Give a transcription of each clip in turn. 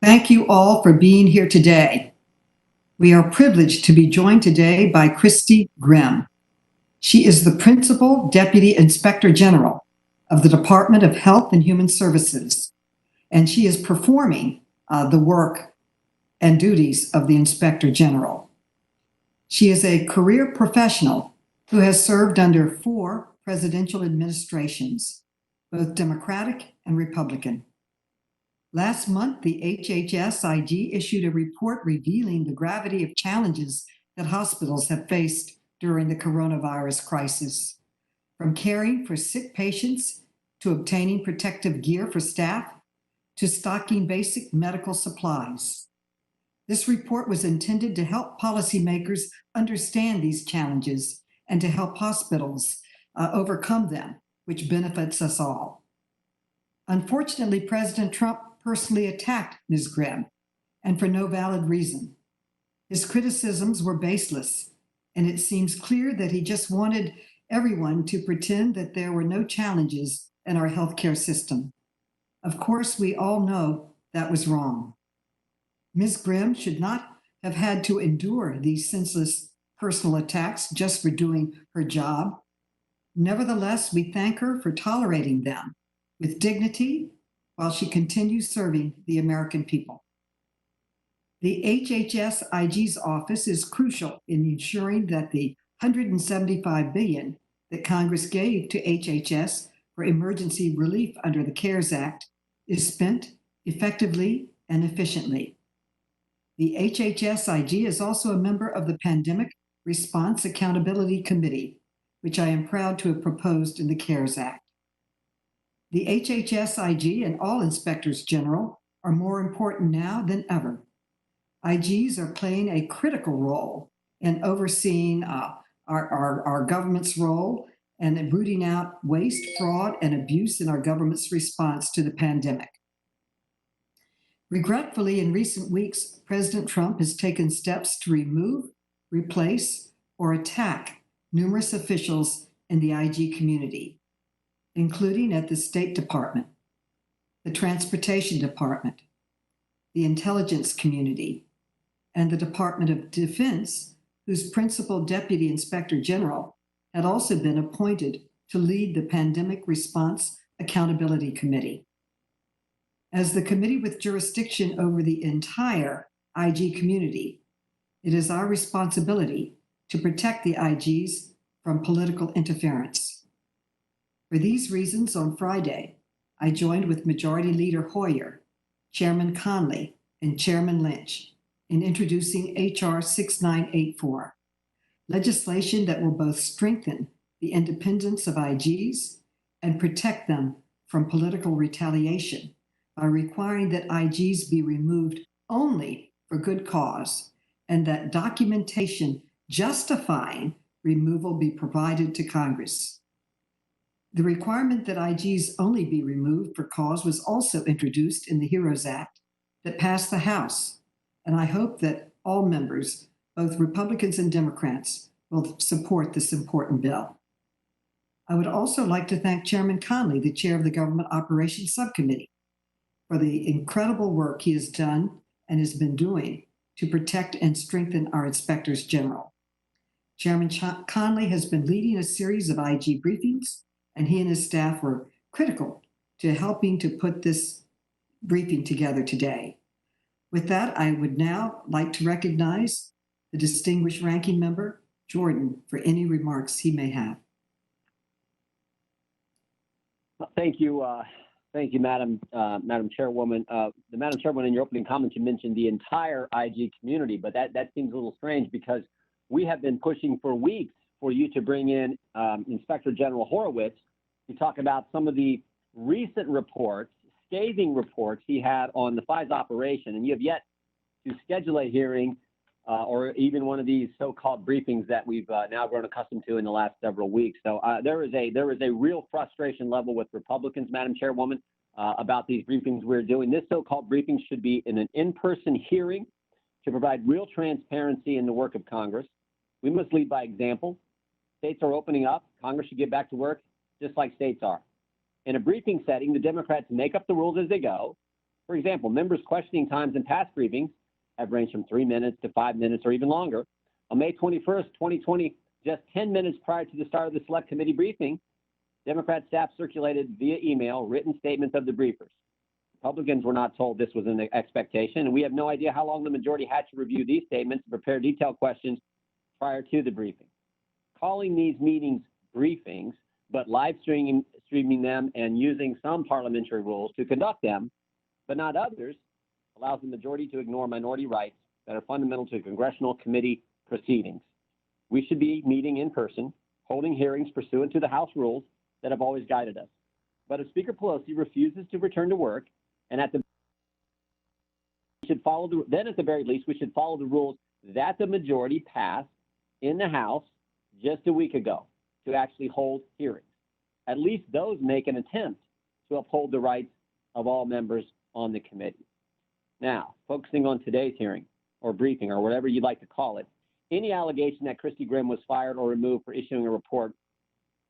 Thank you all for being here today. We are privileged to be joined today by Christy Grimm. She is the Principal Deputy Inspector General of the Department of Health and Human Services, and she is performing the work and duties of the Inspector General. She is a career professional who has served under 4 presidential administrations, both Democratic and Republican. Last month, the HHS-IG issued a report revealing the gravity of challenges that hospitals have faced during the coronavirus crisis, from caring for sick patients to obtaining protective gear for staff to stocking basic medical supplies. This report was intended to help policymakers understand these challenges and to help hospitals overcome them, which benefits us all. Unfortunately, President Trump personally attacked Ms. Grimm, and for no valid reason. His criticisms were baseless, and it seems clear that he just wanted everyone to pretend that there were no challenges in our healthcare system. Of course, we all know that was wrong. Ms. Grimm should not have had to endure these senseless personal attacks just for doing her job. Nevertheless, we thank her for tolerating them with dignity while she continues serving the American people. The HHS-IG's office is crucial in ensuring that the $175 billion that Congress gave to HHS for emergency relief under the CARES Act is spent effectively and efficiently. The HHS-IG is also a member of the Pandemic Response Accountability Committee, which I am proud to have proposed in the CARES Act. The HHS-IG and all inspectors general are more important now than ever. IGs are playing a critical role in overseeing our government's role and rooting out waste, fraud, and abuse in our government's response to the pandemic. Regretfully, in recent weeks, President Trump has taken steps to remove, replace, or attack numerous officials in the IG community, including at the State Department, the Transportation Department, the Intelligence Community, and the Department of Defense, whose Principal Deputy Inspector General had also been appointed to lead the Pandemic Response Accountability Committee. As the committee with jurisdiction over the entire IG community, it is our responsibility to protect the IGs from political interference. For these reasons, on Friday, I joined with Majority Leader Hoyer, Chairman Connolly, and Chairman Lynch in introducing H.R. 6984, legislation that will both strengthen the independence of IGs and protect them from political retaliation by requiring that IGs be removed only for good cause and that documentation justifying removal be provided to Congress. The requirement that IGs only be removed for cause was also introduced in the HEROES Act that passed the House, and I hope that all members, both Republicans and Democrats, will support this important bill. I would also like to thank Chairman Connolly, the chair of the Government Operations Subcommittee, for the incredible work he has done and has been doing to protect and strengthen our inspectors general. Chairman Connolly has been leading a series of IG briefings, and he and his staff were critical to helping to put this briefing together today. With that, I would now like to recognize the distinguished ranking member, Jordan, for any remarks he may have. Thank you, Madam Chairwoman. The Madam Chairwoman, in your opening comments, you mentioned the entire IG community, but that seems a little strange because we have been pushing for weeks for you to bring in Inspector General Horowitz to talk about some of the recent reports, scathing reports he had on the FISA operation, and you have yet to schedule a hearing or even one of these so-called briefings that we've now grown accustomed to in the last several weeks. So there is a real frustration level with Republicans, Madam Chairwoman, about these briefings we're doing. This so-called briefing should be in an in-person hearing to provide real transparency in the work of Congress. We must lead by example. States are opening up. Congress should get back to work just like states are. In a briefing setting, the Democrats make up the rules as they go. For example, members' questioning times in past briefings have ranged from 3 minutes to 5 minutes or even longer. On May 21st, 2020, just 10 minutes prior to the start of the Select Committee briefing, Democrat staff circulated via email written statements of the briefers. Republicans were not told this was an expectation, and we have no idea how long the majority had to review these statements and prepare detailed questions prior to the briefing. Calling these meetings briefings, but live streaming them and using some parliamentary rules to conduct them, but not others, allows the majority to ignore minority rights that are fundamental to congressional committee proceedings. We should be meeting in person, holding hearings pursuant to the House rules that have always guided us. But if Speaker Pelosi refuses to return to work, and at the very least, we should follow the rules that the majority passed in the House just a week ago to actually hold hearings. At least those make an attempt to uphold the rights of all members on the committee. Now, focusing on today's hearing or briefing or whatever you'd like to call it, any allegation that Christy Grimm was fired or removed for issuing a report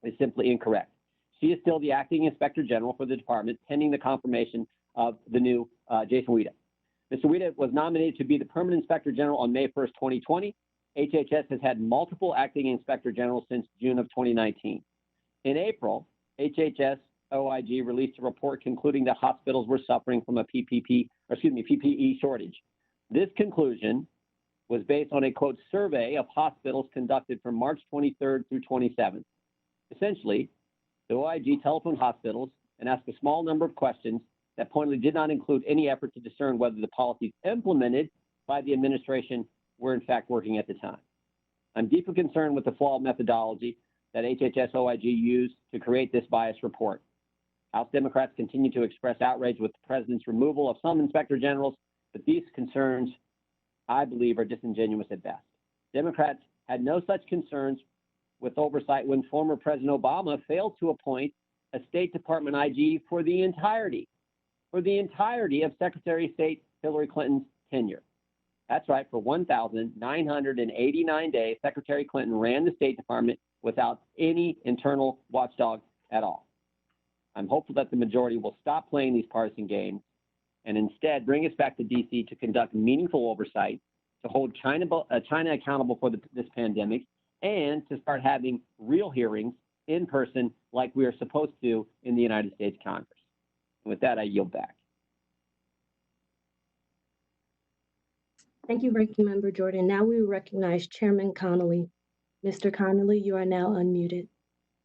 is simply incorrect. She is still the acting inspector general for the department, pending the confirmation of the new Jason Wida. Mr. Wida was nominated to be the permanent inspector general on May 1st, 2020. HHS has had multiple acting inspector generals since June of 2019. In April, HHS OIG released a report concluding that hospitals were suffering from a PPE shortage. This conclusion was based on a, quote, survey of hospitals conducted from March 23rd through 27th. Essentially, the OIG telephoned hospitals and asked a small number of questions that pointedly did not include any effort to discern whether the policies implemented by the administration were in fact working at the time. I'm deeply concerned with the flawed methodology that HHS OIG used to create this biased report. House Democrats continue to express outrage with the president's removal of some inspector generals, but these concerns, I believe, are disingenuous at best. Democrats had no such concerns with oversight when former President Obama failed to appoint a State Department IG for the entirety of Secretary of State Hillary Clinton's tenure. That's right, for 1,989 days, Secretary Clinton ran the State Department without any internal watchdog at all. I'm hopeful that the majority will stop playing these partisan games and instead bring us back to D.C. to conduct meaningful oversight, to hold China accountable for this pandemic, and to start having real hearings in person like we are supposed to in the United States Congress. And with that, I yield back. Thank you, Ranking Member Jordan. Now we recognize Chairman Connolly. Mr. Connolly, you are now unmuted.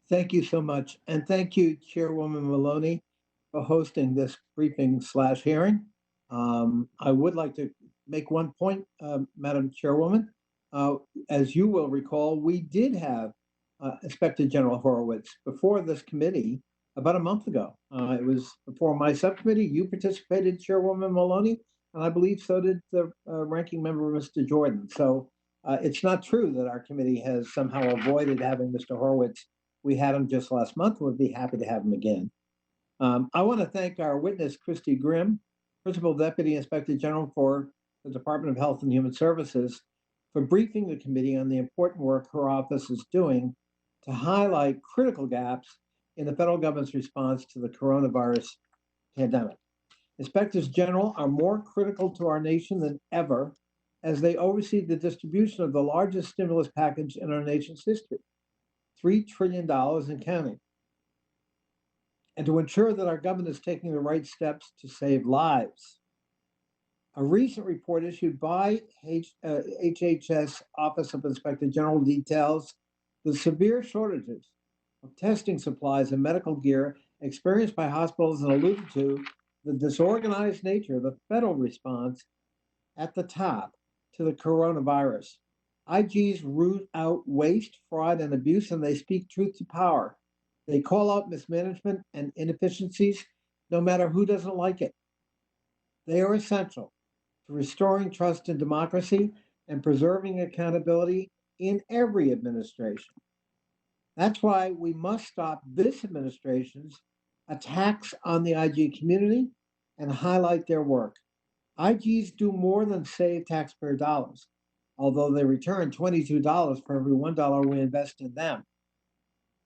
Thank you so much. And thank you, Chairwoman Maloney, for hosting this briefing/hearing. I would like to make one point, Madam Chairwoman. As you will recall, we did have Inspector General Horowitz before this committee about a month ago. It was before my subcommittee. You participated, Chairwoman Maloney, and I believe so did the ranking member, Mr. Jordan. So it's not true that our committee has somehow avoided having Mr. Horowitz. We had him just last month. We'd be happy to have him again. I want to thank our witness, Christy Grimm, Principal Deputy Inspector General for the Department of Health and Human Services, for briefing the committee on the important work her office is doing to highlight critical gaps in the federal government's response to the coronavirus pandemic. Inspectors General are more critical to our nation than ever as they oversee the distribution of the largest stimulus package in our nation's history, $3 trillion and counting, and to ensure that our government is taking the right steps to save lives. A recent report issued by HHS Office of Inspector General details the severe shortages of testing supplies and medical gear experienced by hospitals and alluded to the disorganized nature of the federal response at the top to the coronavirus. IGs root out waste, fraud, and abuse, and they speak truth to power. They call out mismanagement and inefficiencies, no matter who doesn't like it. They are essential to restoring trust in democracy and preserving accountability in every administration. That's why we must stop this administration's attacks on the IG community and highlight their work. IGs do more than save taxpayer dollars, although they return $22 for every $1 we invest in them.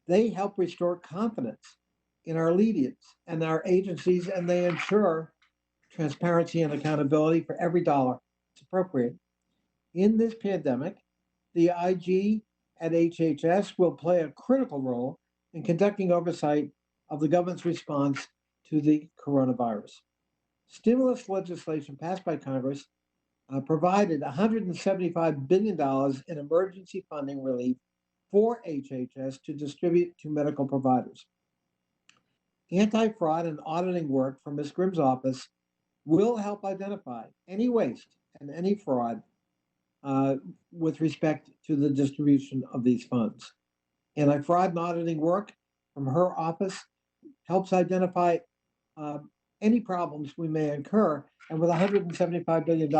They help restore confidence in our leaders and our agencies, and they ensure transparency, and accountability for every dollar it's appropriate. In this pandemic, the IG at HHS will play a critical role in conducting oversight of the government's response to the coronavirus. Stimulus legislation passed by Congress provided $175 billion in emergency funding relief for HHS to distribute to medical providers. Anti-fraud and auditing work from Ms. Grimm's office will help identify any waste and any fraud with respect to the distribution of these funds. Anti-fraud and auditing work from her office helps identify any problems we may incur. And with $175 billion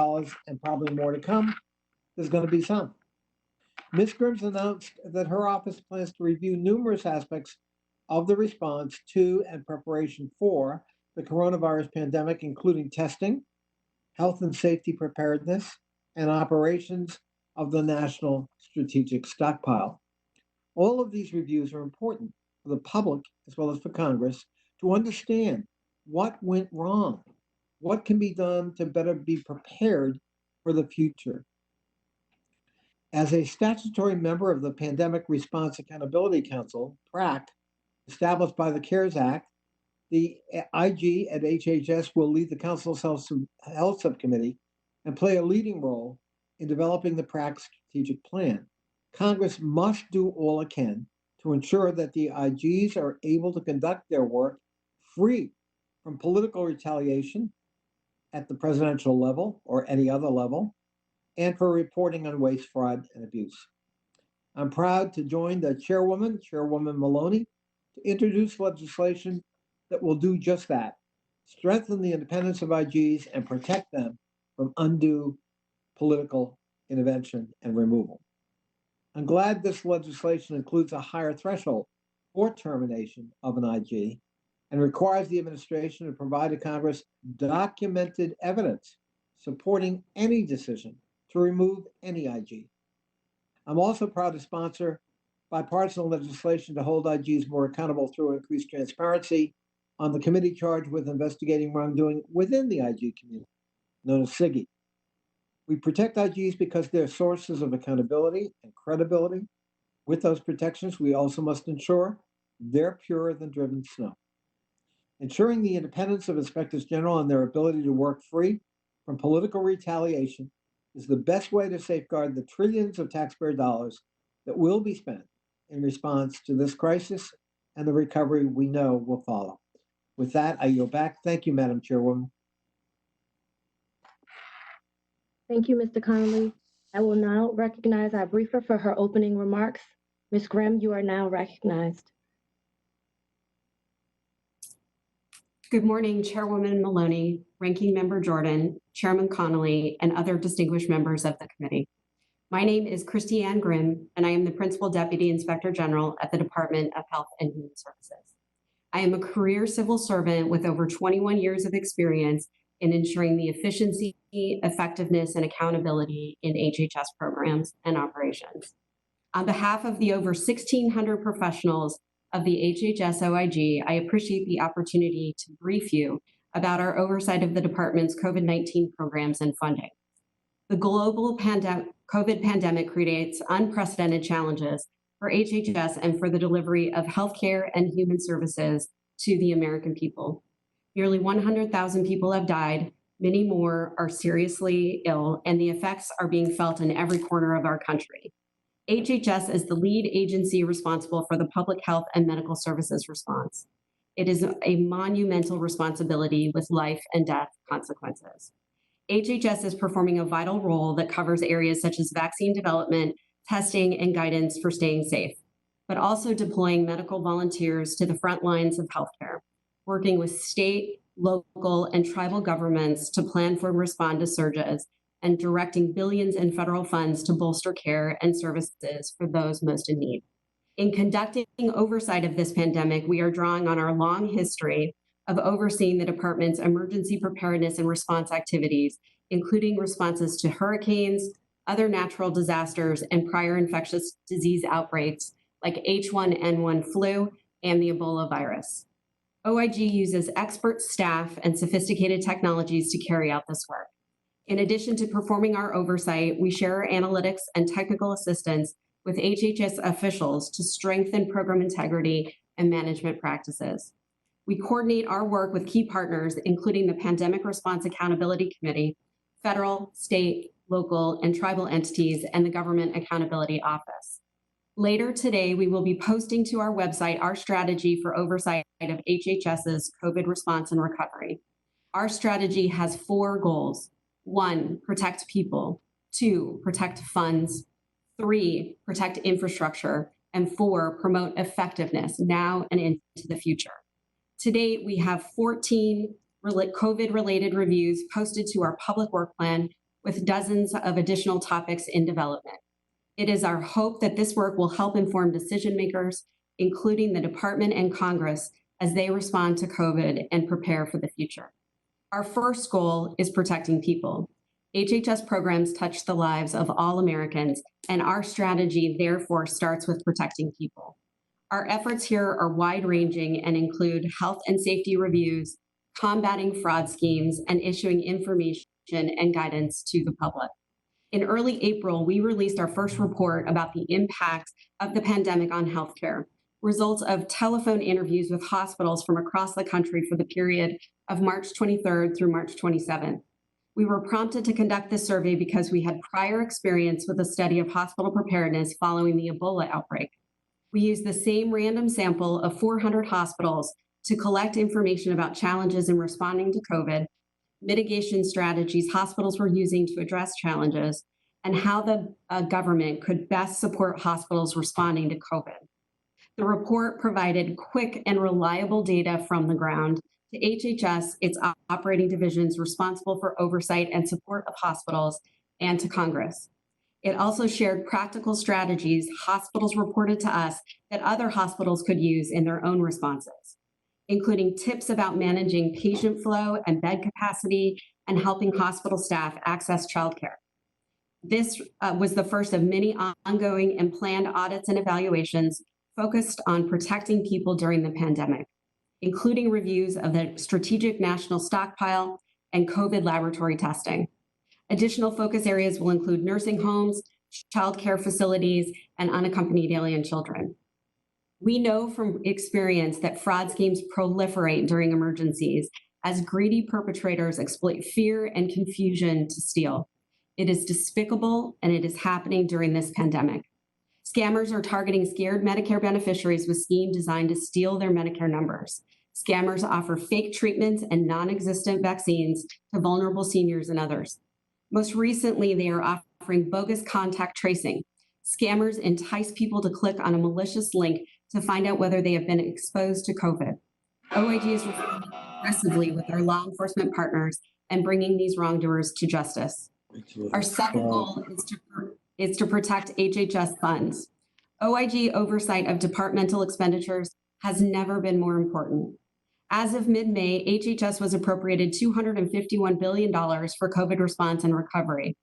and probably more to come, there's going to be some. Ms. Grimm's announced that her office plans to review numerous aspects of the response to and preparation for the coronavirus pandemic, including testing, health and safety preparedness, and operations of the National Strategic Stockpile. All of these reviews are important for the public as well as for Congress to understand what went wrong, what can be done to better be prepared for the future. As a statutory member of the Pandemic Response Accountability Council, PRAC, established by the CARES Act, the IG at HHS will lead the Council's Health Subcommittee and play a leading role in developing the PRAC strategic plan. Congress must do all it can to ensure that the IGs are able to conduct their work free from political retaliation at the presidential level or any other level, and for reporting on waste, fraud, and abuse. I'm proud to join the Chairwoman Maloney, to introduce legislation that will do just that, strengthen the independence of IGs and protect them from undue political intervention and removal. I'm glad this legislation includes a higher threshold for termination of an IG and requires the administration to provide to Congress documented evidence supporting any decision to remove any IG. I'm also proud to sponsor bipartisan legislation to hold IGs more accountable through increased transparency on the committee charged with investigating wrongdoing within the IG community, known as SIGI. We protect IGs because they're sources of accountability and credibility. With those protections, we also must ensure they're purer than driven snow. Ensuring the independence of inspectors general and their ability to work free from political retaliation is the best way to safeguard the trillions of taxpayer dollars that will be spent in response to this crisis and the recovery we know will follow. With that, I yield back. Thank you, Madam Chairwoman. Thank you, Mr. Connolly. I will now recognize our briefer for her opening remarks. Ms. Grimm, you are now recognized. Good morning, Chairwoman Maloney, Ranking Member Jordan, Chairman Connolly, and other distinguished members of the committee. My name is Christy Grimm, and I am the Principal Deputy Inspector General at the Department of Health and Human Services. I am a career civil servant with over 21 years of experience in ensuring the efficiency, effectiveness, and accountability in HHS programs and operations. On behalf of the over 1,600 professionals of the HHS OIG, I appreciate the opportunity to brief you about our oversight of the department's COVID-19 programs and funding. The global COVID pandemic creates unprecedented challenges for HHS and for the delivery of healthcare and human services to the American people. Nearly 100,000 people have died, many more are seriously ill, and the effects are being felt in every corner of our country. HHS is the lead agency responsible for the public health and medical services response. It is a monumental responsibility with life and death consequences. HHS is performing a vital role that covers areas such as vaccine development, testing, and guidance for staying safe, but also deploying medical volunteers to the front lines of healthcare, working with state, local, and tribal governments to plan for and respond to surges, and directing billions in federal funds to bolster care and services for those most in need. In conducting oversight of this pandemic, we are drawing on our long history of overseeing the department's emergency preparedness and response activities, including responses to hurricanes, other natural disasters, and prior infectious disease outbreaks like H1N1 flu and the Ebola virus. OIG uses expert staff and sophisticated technologies to carry out this work. In addition to performing our oversight, we share our analytics and technical assistance with HHS officials to strengthen program integrity and management practices. We coordinate our work with key partners, including the Pandemic Response Accountability Committee, federal, state, local, and tribal entities, and the Government Accountability Office. Later today, we will be posting to our website our strategy for oversight of HHS's COVID response and recovery. Our strategy has 4 goals. 1, protect people. 2, protect funds. 3, protect infrastructure. And 4, promote effectiveness now and into the future. To date, we have 14 COVID-related reviews posted to our public work plan with dozens of additional topics in development. It is our hope that this work will help inform decision makers, including the Department and Congress, as they respond to COVID and prepare for the future. Our first goal is protecting people. HHS programs touch the lives of all Americans, and our strategy therefore starts with protecting people. Our efforts here are wide-ranging and include health and safety reviews, combating fraud schemes, and issuing information and guidance to the public. In early April, we released our first report about the impact of the pandemic on healthcare, results of telephone interviews with hospitals from across the country for the period of March 23rd through March 27th. We were prompted to conduct this survey because we had prior experience with a study of hospital preparedness following the Ebola outbreak. We used the same random sample of 400 hospitals to collect information about challenges in responding to COVID, mitigation strategies hospitals were using to address challenges, and how the government could best support hospitals responding to COVID. The report provided quick and reliable data from the ground to HHS, its operating divisions responsible for oversight and support of hospitals, and to Congress. It also shared practical strategies hospitals reported to us that other hospitals could use in their own responses, including tips about managing patient flow and bed capacity and helping hospital staff access childcare. This was the first of many ongoing and planned audits and evaluations focused on protecting people during the pandemic, including reviews of the Strategic National Stockpile and COVID laboratory testing. Additional focus areas will include nursing homes, childcare facilities, and unaccompanied alien children. We know from experience that fraud schemes proliferate during emergencies as greedy perpetrators exploit fear and confusion to steal. It is despicable, and it is happening during this pandemic. Scammers are targeting scared Medicare beneficiaries with schemes designed to steal their Medicare numbers. Scammers offer fake treatments and non-existent vaccines to vulnerable seniors and others. Most recently, they are offering bogus contact tracing. Scammers entice people to click on a malicious link to find out whether they have been exposed to COVID. OIG is working aggressively with our law enforcement partners and bringing these wrongdoers to justice. Our second goal is to protect HHS funds. OIG oversight of departmental expenditures has never been more important. As of mid-May, HHS was appropriated $251 billion for COVID response and recovery.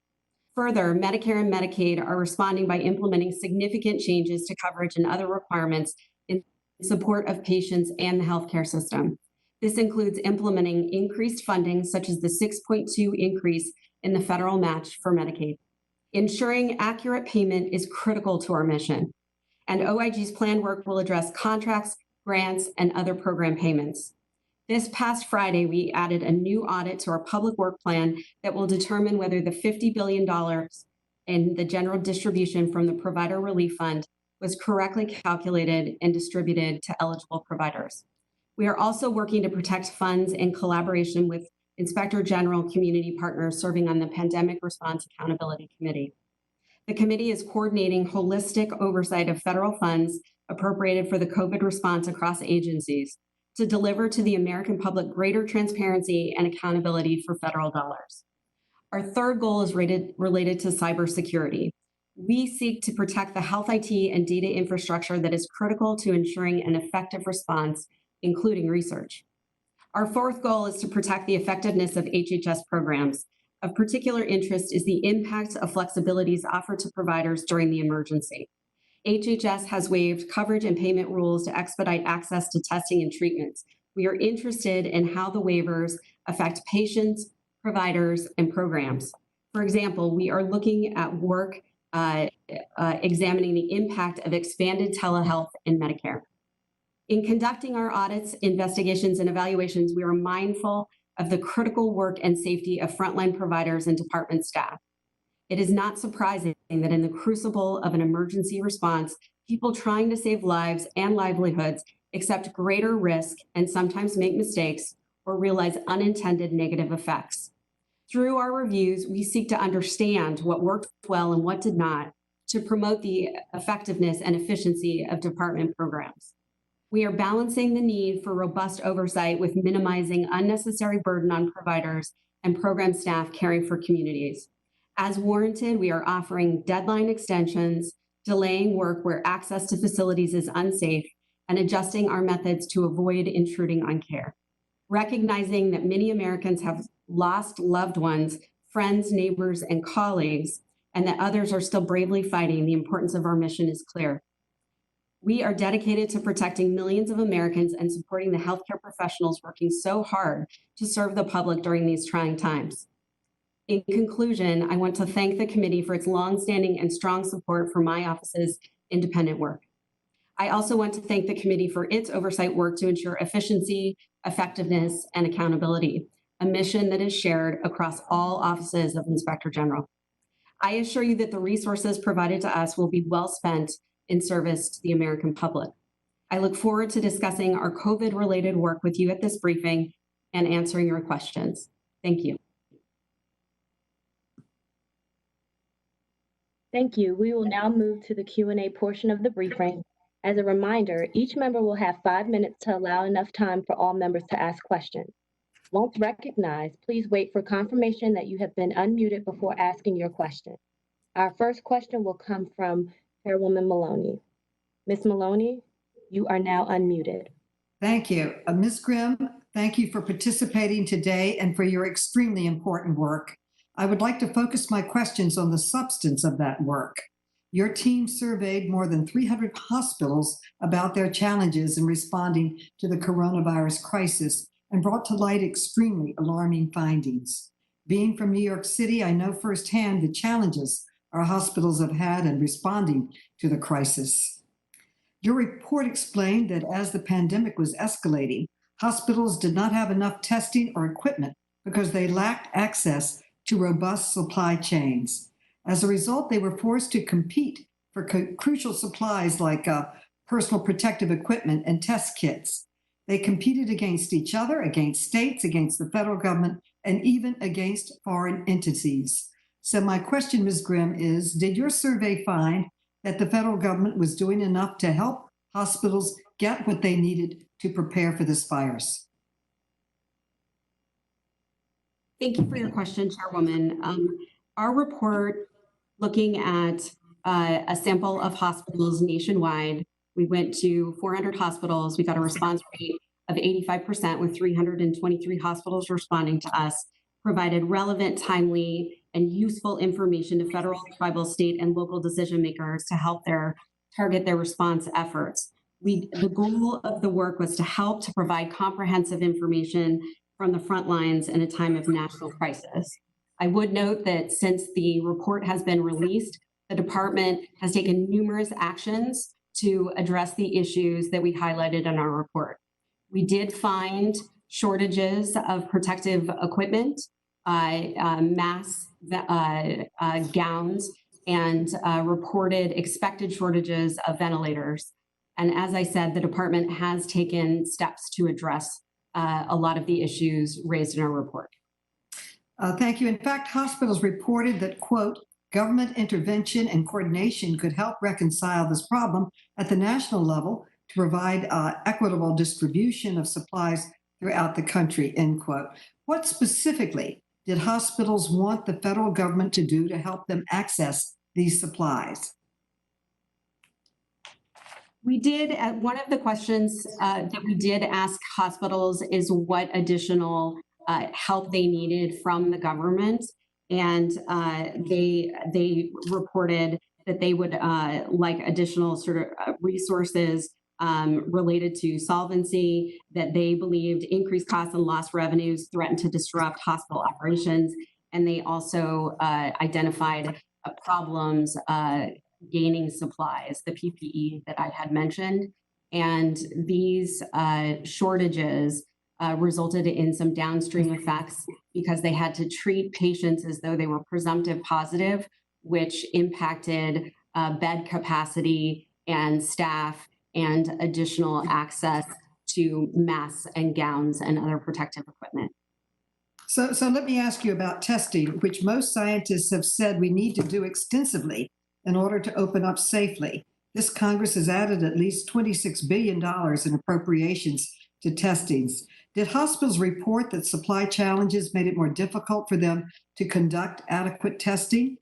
Further, Medicare and Medicaid are responding by implementing significant changes to coverage and other requirements in support of patients and the healthcare system. This includes implementing increased funding, such as the 6.2 increase in the federal match for Medicaid. Ensuring accurate payment is critical to our mission, and OIG's planned work will address contracts, grants, and other program payments. This past Friday, we added a new audit to our public work plan that will determine whether the $50 billion in the general distribution from the Provider Relief Fund was correctly calculated and distributed to eligible providers. We are also working to protect funds in collaboration with Inspector General community partners serving on the Pandemic Response Accountability Committee. The committee is coordinating holistic oversight of federal funds appropriated for the COVID response across agencies to deliver to the American public greater transparency and accountability for federal dollars. Our third goal is related to cybersecurity. We seek to protect the health IT and data infrastructure that is critical to ensuring an effective response, including research. Our fourth goal is to protect the effectiveness of HHS programs. Of particular interest is the impact of flexibilities offered to providers during the emergency. HHS has waived coverage and payment rules to expedite access to testing and treatments, We are interested in how the waivers affect patients, providers, and programs. For example, we are looking at work examining the impact of expanded telehealth in Medicare. In conducting our audits, investigations, and evaluations, we are mindful of the critical work and safety of frontline providers and department staff. It is not surprising that in the crucible of an emergency response, people trying to save lives and livelihoods accept greater risk and sometimes make mistakes or realize unintended negative effects. Through our reviews, we seek to understand what worked well and what did not to promote the effectiveness and efficiency of department programs. We are balancing the need for robust oversight with minimizing unnecessary burden on providers and program staff caring for communities. As warranted, we are offering deadline extensions, delaying work where access to facilities is unsafe, and adjusting our methods to avoid intruding on care. Recognizing that many Americans have lost loved ones, friends, neighbors, and colleagues, and that others are still bravely fighting, the importance of our mission is clear. We are dedicated to protecting millions of Americans and supporting the healthcare professionals working so hard to serve the public during these trying times. In conclusion, I want to thank the committee for its longstanding and strong support for my office's independent work. I also want to thank the committee for its oversight work to ensure efficiency, effectiveness, and accountability, a mission that is shared across all offices of Inspector General. I assure you that the resources provided to us will be well spent in service to the American public. I look forward to discussing our COVID-related work with you at this briefing and answering your questions. Thank you. Thank you. We will now move to the Q&A portion of the briefing. As a reminder, each member will have 5 minutes to allow enough time for all members to ask questions. Once recognized, please wait for confirmation that you have been unmuted before asking your question. Our first question will come from Chairwoman Maloney. Ms. Maloney, you are now unmuted. Thank you. Ms. Grimm, thank you for participating today and for your extremely important work. I would like to focus my questions on the substance of that work. Your team surveyed more than 300 hospitals about their challenges in responding to the coronavirus crisis and brought to light extremely alarming findings. Being from New York City, I know firsthand the challenges our hospitals have had in responding to the crisis. Your report explained that as the pandemic was escalating, hospitals did not have enough testing or equipment because they lacked access to robust supply chains. As a result, they were forced to compete for crucial supplies like personal protective equipment and test kits. They competed against each other, against states, against the federal government, and even against foreign entities. So my question, Ms. Grimm, is, did your survey find that the federal government was doing enough to help hospitals get what they needed to prepare for this virus? Thank you for your question, Chairwoman. Our report, looking at a sample of hospitals nationwide, we went to 400 hospitals. We got a response rate of 85% with 323 hospitals responding to us, provided relevant, timely, and useful information to federal, tribal, state, and local decision makers to help target their response efforts. The goal of the work was to help to provide comprehensive information from the front lines in a time of national crisis. I would note that since the report has been released, the department has taken numerous actions to address the issues that we highlighted in our report. We did find shortages of protective equipment, mask gowns, and reported expected shortages of ventilators. And as I said, the department has taken steps to address a lot of the issues raised in our report. Thank you. In fact, hospitals reported that, quote, government intervention and coordination could help reconcile this problem at the national level to provide equitable distribution of supplies throughout the country, end quote. What specifically did hospitals want the federal government to do to help them access these supplies? We did, one of the questions that we did ask hospitals is what additional help they needed from the government. And they reported that they would like additional sort of resources related to solvency, that they believed increased costs and lost revenues threatened to disrupt hospital operations. And they also identified problems gaining supplies, the PPE that I had mentioned. And these shortages resulted in some downstream effects because they had to treat patients as though they were presumptive positive, which impacted bed capacity and staff and additional access to masks and gowns and other protective equipment. So let me ask you about testing, which most scientists have said we need to do extensively in order to open up safely. This Congress has added at least $26 billion in appropriations to testings. Did hospitals report that supply challenges made it more difficult for them to conduct adequate testing?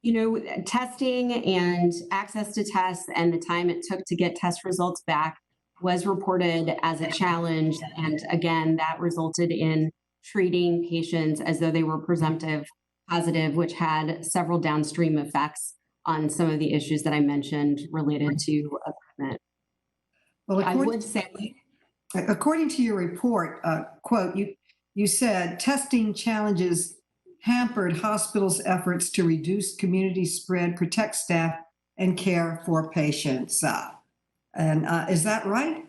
You know, testing and access to tests and the time it took to get test results back was reported as a challenge. And again, that resulted in treating patients as though they were presumptive positive, which had several downstream effects on some of the issues that I mentioned related to equipment. Well, I would say, according to your report, quote, you said testing challenges hampered hospitals' efforts to reduce community spread, protect staff, and care for patients. Is that right?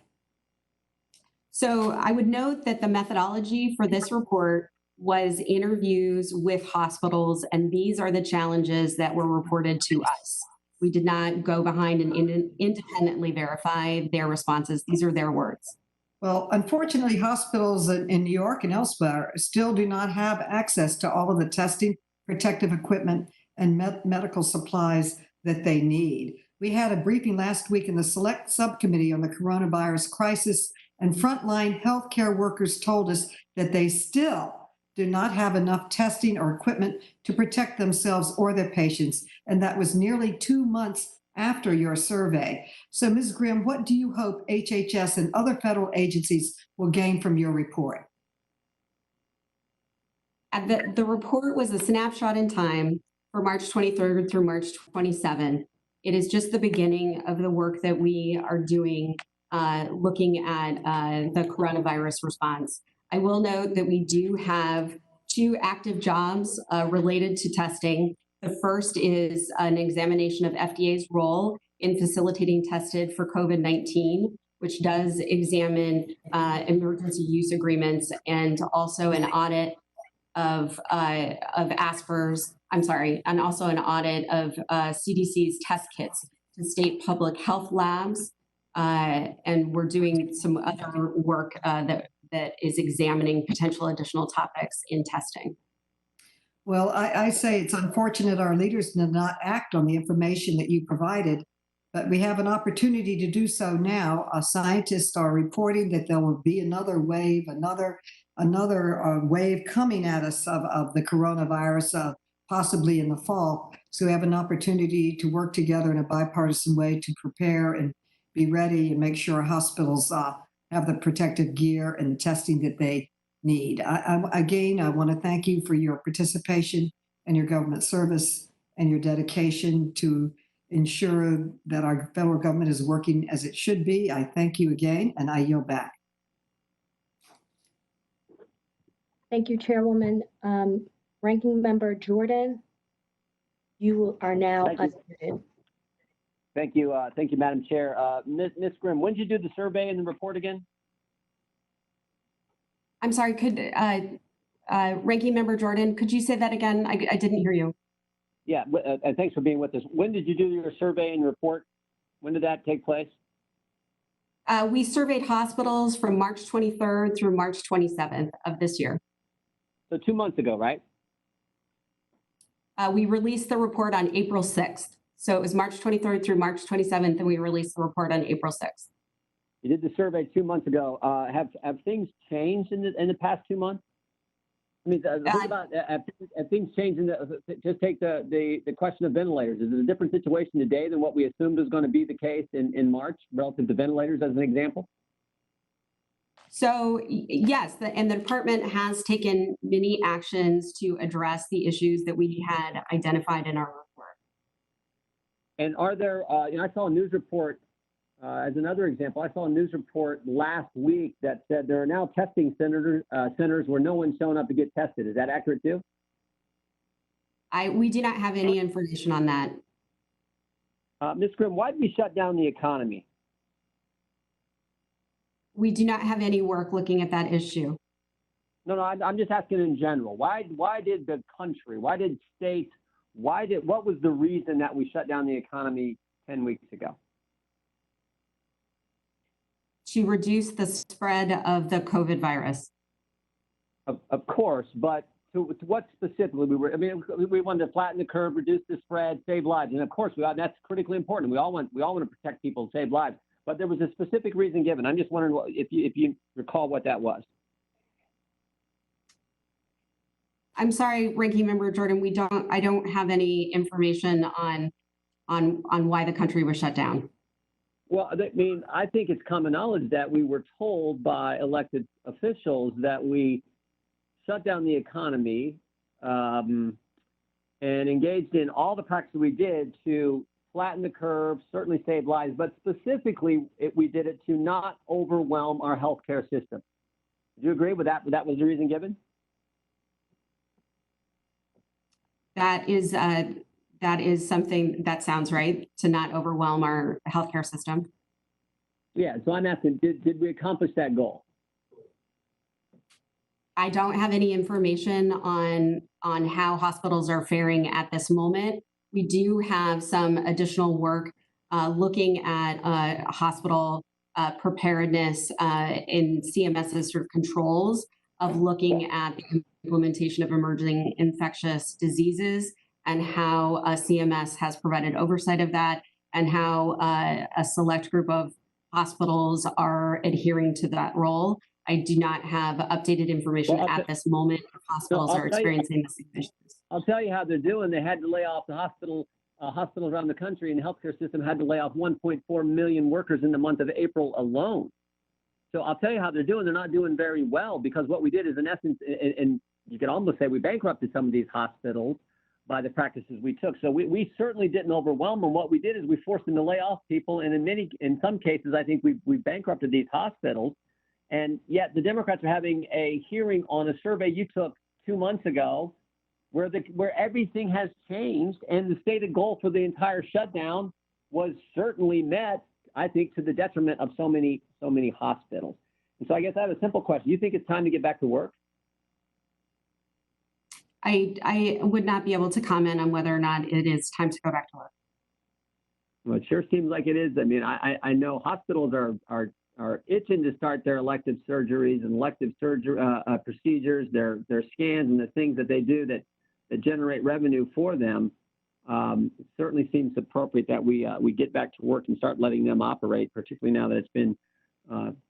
So I would note that the methodology for this report was interviews with hospitals, and these are the challenges that were reported to us. We did not go behind and independently verify their responses. These are their words. Well, unfortunately, hospitals in New York and elsewhere still do not have access to all of the testing, protective equipment, and medical supplies that they need. We had a briefing last week in the Select Subcommittee on the Coronavirus Crisis, and frontline healthcare workers told us that they still do not have enough testing or equipment to protect themselves or their patients. And that was nearly 2 months after your survey. So, Ms. Grimm, what do you hope HHS and other federal agencies will gain from your report? The report was a snapshot in time for March 23rd through March 27th. It is just the beginning of the work that we are doing looking at the coronavirus response. I will note that we do have 2 active jobs related to testing. The first is an examination of FDA's role in facilitating tested for COVID-19, which does examine emergency use agreements, and also an audit of ASPR's, and also an audit of CDC's test kits to state public health labs. And we're doing some other work that is examining potential additional topics in testing. Well, I say it's unfortunate our leaders did not act on the information that you provided, but we have an opportunity to do so now. Scientists are reporting that there will be another wave, another wave coming at us of the coronavirus, possibly in the fall. So we have an opportunity to work together in a bipartisan way to prepare and be ready and make sure our hospitals have the protective gear and the testing that they need. Again, I want to thank you for your participation and your government service and your dedication to ensure that our federal government is working as it should be. I thank you again, and I yield back. Thank you, Chairwoman. Ranking Member Jordan, you are now unmuted. Thank you, Madam Chair. Ms. Grimm, when did you do the survey and the report again? I'm sorry, could Ranking Member Jordan, could you say that again? I didn't hear you. Yeah, and thanks for being with us. When did you do your survey and report? When did that take place? We surveyed hospitals from March 23rd through March 27th of this year. So 2 months ago, right? We released the report on April 6th. So it was March 23rd through March 27th, and we released the report on April 6th. You did the survey 2 months ago. Have things changed in the past 2 months? I mean, think about have things changed just take the question of ventilators. Is it a different situation today than what we assumed was going to be the case in March relative to ventilators, as an example? So yes, and the department has taken many actions to address the issues that we had identified in our report. And are there, I saw a news report, as another example, I saw a news report last week that said there are now testing centers where no one's showing up to get tested. Is that accurate too? We do not have any information on that. Ms. Grimm, why did we shut down the economy? We do not have any work looking at that issue. No, I'm just asking in general. Why did the country, why did states, what was the reason that we shut down the economy 10 weeks ago? To reduce the spread of the COVID virus. Of course, but to what specifically? We wanted to flatten the curve, reduce the spread, save lives, and of course, that's critically important. We all want to protect people and save lives. But there was a specific reason given. I'm just wondering if you recall what that was. I'm sorry, Ranking Member Jordan. I don't have any information on why the country was shut down. Well, I think it's common knowledge that we were told by elected officials that we shut down the economy and engaged in all the practices we did to flatten the curve, certainly save lives, but specifically we did it to not overwhelm our healthcare system. Do you agree with that? That was the reason given? That is something that sounds right, to not overwhelm our healthcare system. Yeah, so I'm asking, did we accomplish that goal? I don't have any information on how hospitals are faring at this moment. We do have some additional work looking at hospital preparedness in CMS's sort of controls of looking at the implementation of emerging infectious diseases and how CMS has provided oversight of that and how a select group of hospitals are adhering to that role. I do not have updated information at this moment if hospitals are experiencing the same issues. I'll tell you how they're doing. They had to lay off the hospitals around the country, and the healthcare system had to lay off 1.4 million workers in the month of April alone. So I'll tell you how they're doing. They're not doing very well because what we did is, in essence, and you could almost say we bankrupted some of these hospitals by the practices we took. So we certainly didn't overwhelm them. What we did is we forced them to lay off people, and in some cases, I think we bankrupted these hospitals. And yet the Democrats are having a hearing on a survey you took 2 months ago where everything has changed, and the stated goal for the entire shutdown was certainly met, I think, to the detriment of so many hospitals. And so I guess I have a simple question. You think it's time to get back to work? I would not be able to comment on whether or not it is time to go back to work. Well, it sure seems like it is. I mean, I know hospitals are itching to start their elective surgeries and elective procedures, their scans and the things that they do that generate revenue for them. It certainly seems appropriate that we get back to work and start letting them operate, particularly now that it's been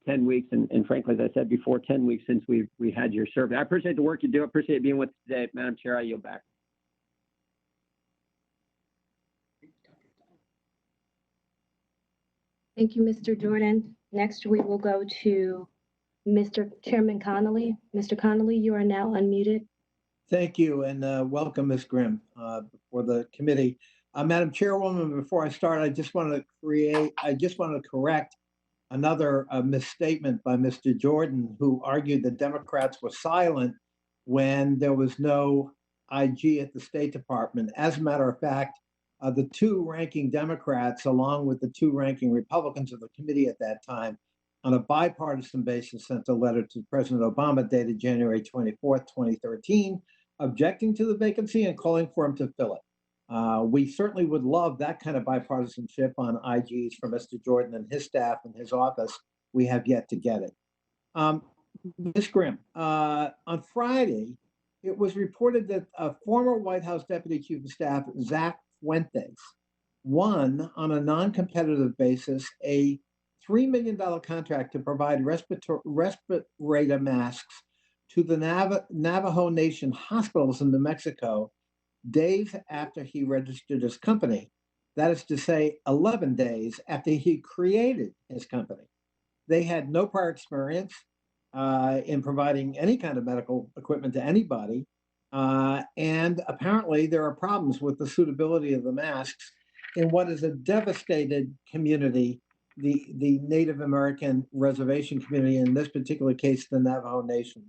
10 weeks and frankly, as I said before, 10 weeks since we had your survey. I appreciate the work you do. I appreciate being with us today. Madam Chair, I yield back. Thank you, Mr. Jordan. Next, we will go to Mr. Chairman Connolly. Mr. Connolly, you are now unmuted. Thank you, and welcome, Ms. Grimm, for the committee. Madam Chairwoman, before I start, I just want to correct another misstatement by Mr. Jordan, who argued that Democrats were silent when there was no IG at the State Department. As a matter of fact, the two ranking Democrats, along with the two ranking Republicans of the committee at that time, on a bipartisan basis, sent a letter to President Obama dated January 24th, 2013, objecting to the vacancy and calling for him to fill it. We certainly would love that kind of bipartisanship on IGs from Mr. Jordan and his staff and his office. We have yet to get it. Ms. Grimm, on Friday, it was reported that former White House Deputy Chief of Staff Zach Fuentes won on a non-competitive basis a $3 million contract to provide respirator masks to the Navajo Nation hospitals in New Mexico days after he registered his company. That is to say, 11 days after he created his company. They had no prior experience in providing any kind of medical equipment to anybody. And apparently there are problems with the suitability of the masks. in what is a devastated community, the Native American reservation community, in this particular case, the Navajo Nation.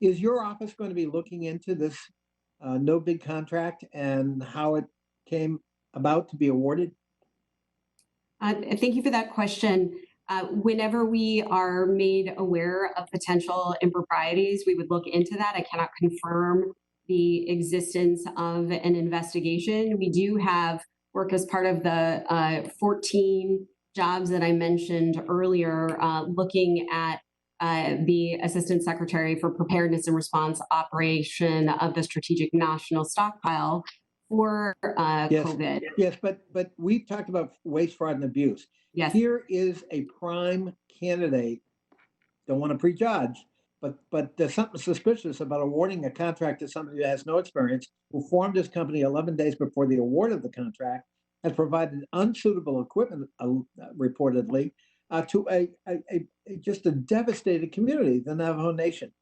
Is your office going to be looking into this no bid contract and how it came about to be awarded? Thank you for that question. Whenever we are made aware of potential improprieties, we would look into that. I cannot confirm the existence of an investigation. We do have work as part of the 14 jobs that I mentioned earlier, looking at the Assistant Secretary for Preparedness and Response operation of the Strategic National Stockpile for Yes. COVID. Yes, but we've talked about waste, fraud, and abuse. Yes. Here is a prime candidate. Don't want to prejudge, but there's something suspicious about awarding a contract to somebody who has no experience, who formed his company 11 days before the award of the contract, has provided unsuitable equipment, reportedly, to just a devastated community, the Navajo Nation.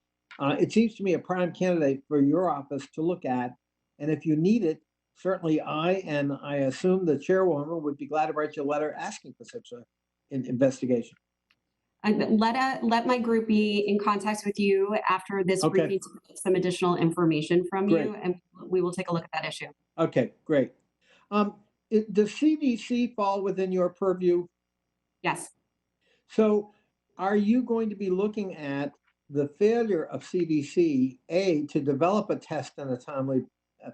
It seems to me a prime candidate for your office to look at, and if you need it, certainly and I assume the chairwoman would be glad to write you a letter asking for such an investigation. Let my group be in contact with you after this briefing to get some additional information from you, and we will take a look at that issue. Okay, great. Does CDC fall within your purview? Yes. So are you going to be looking at the failure of CDC, A, to develop a test in a timely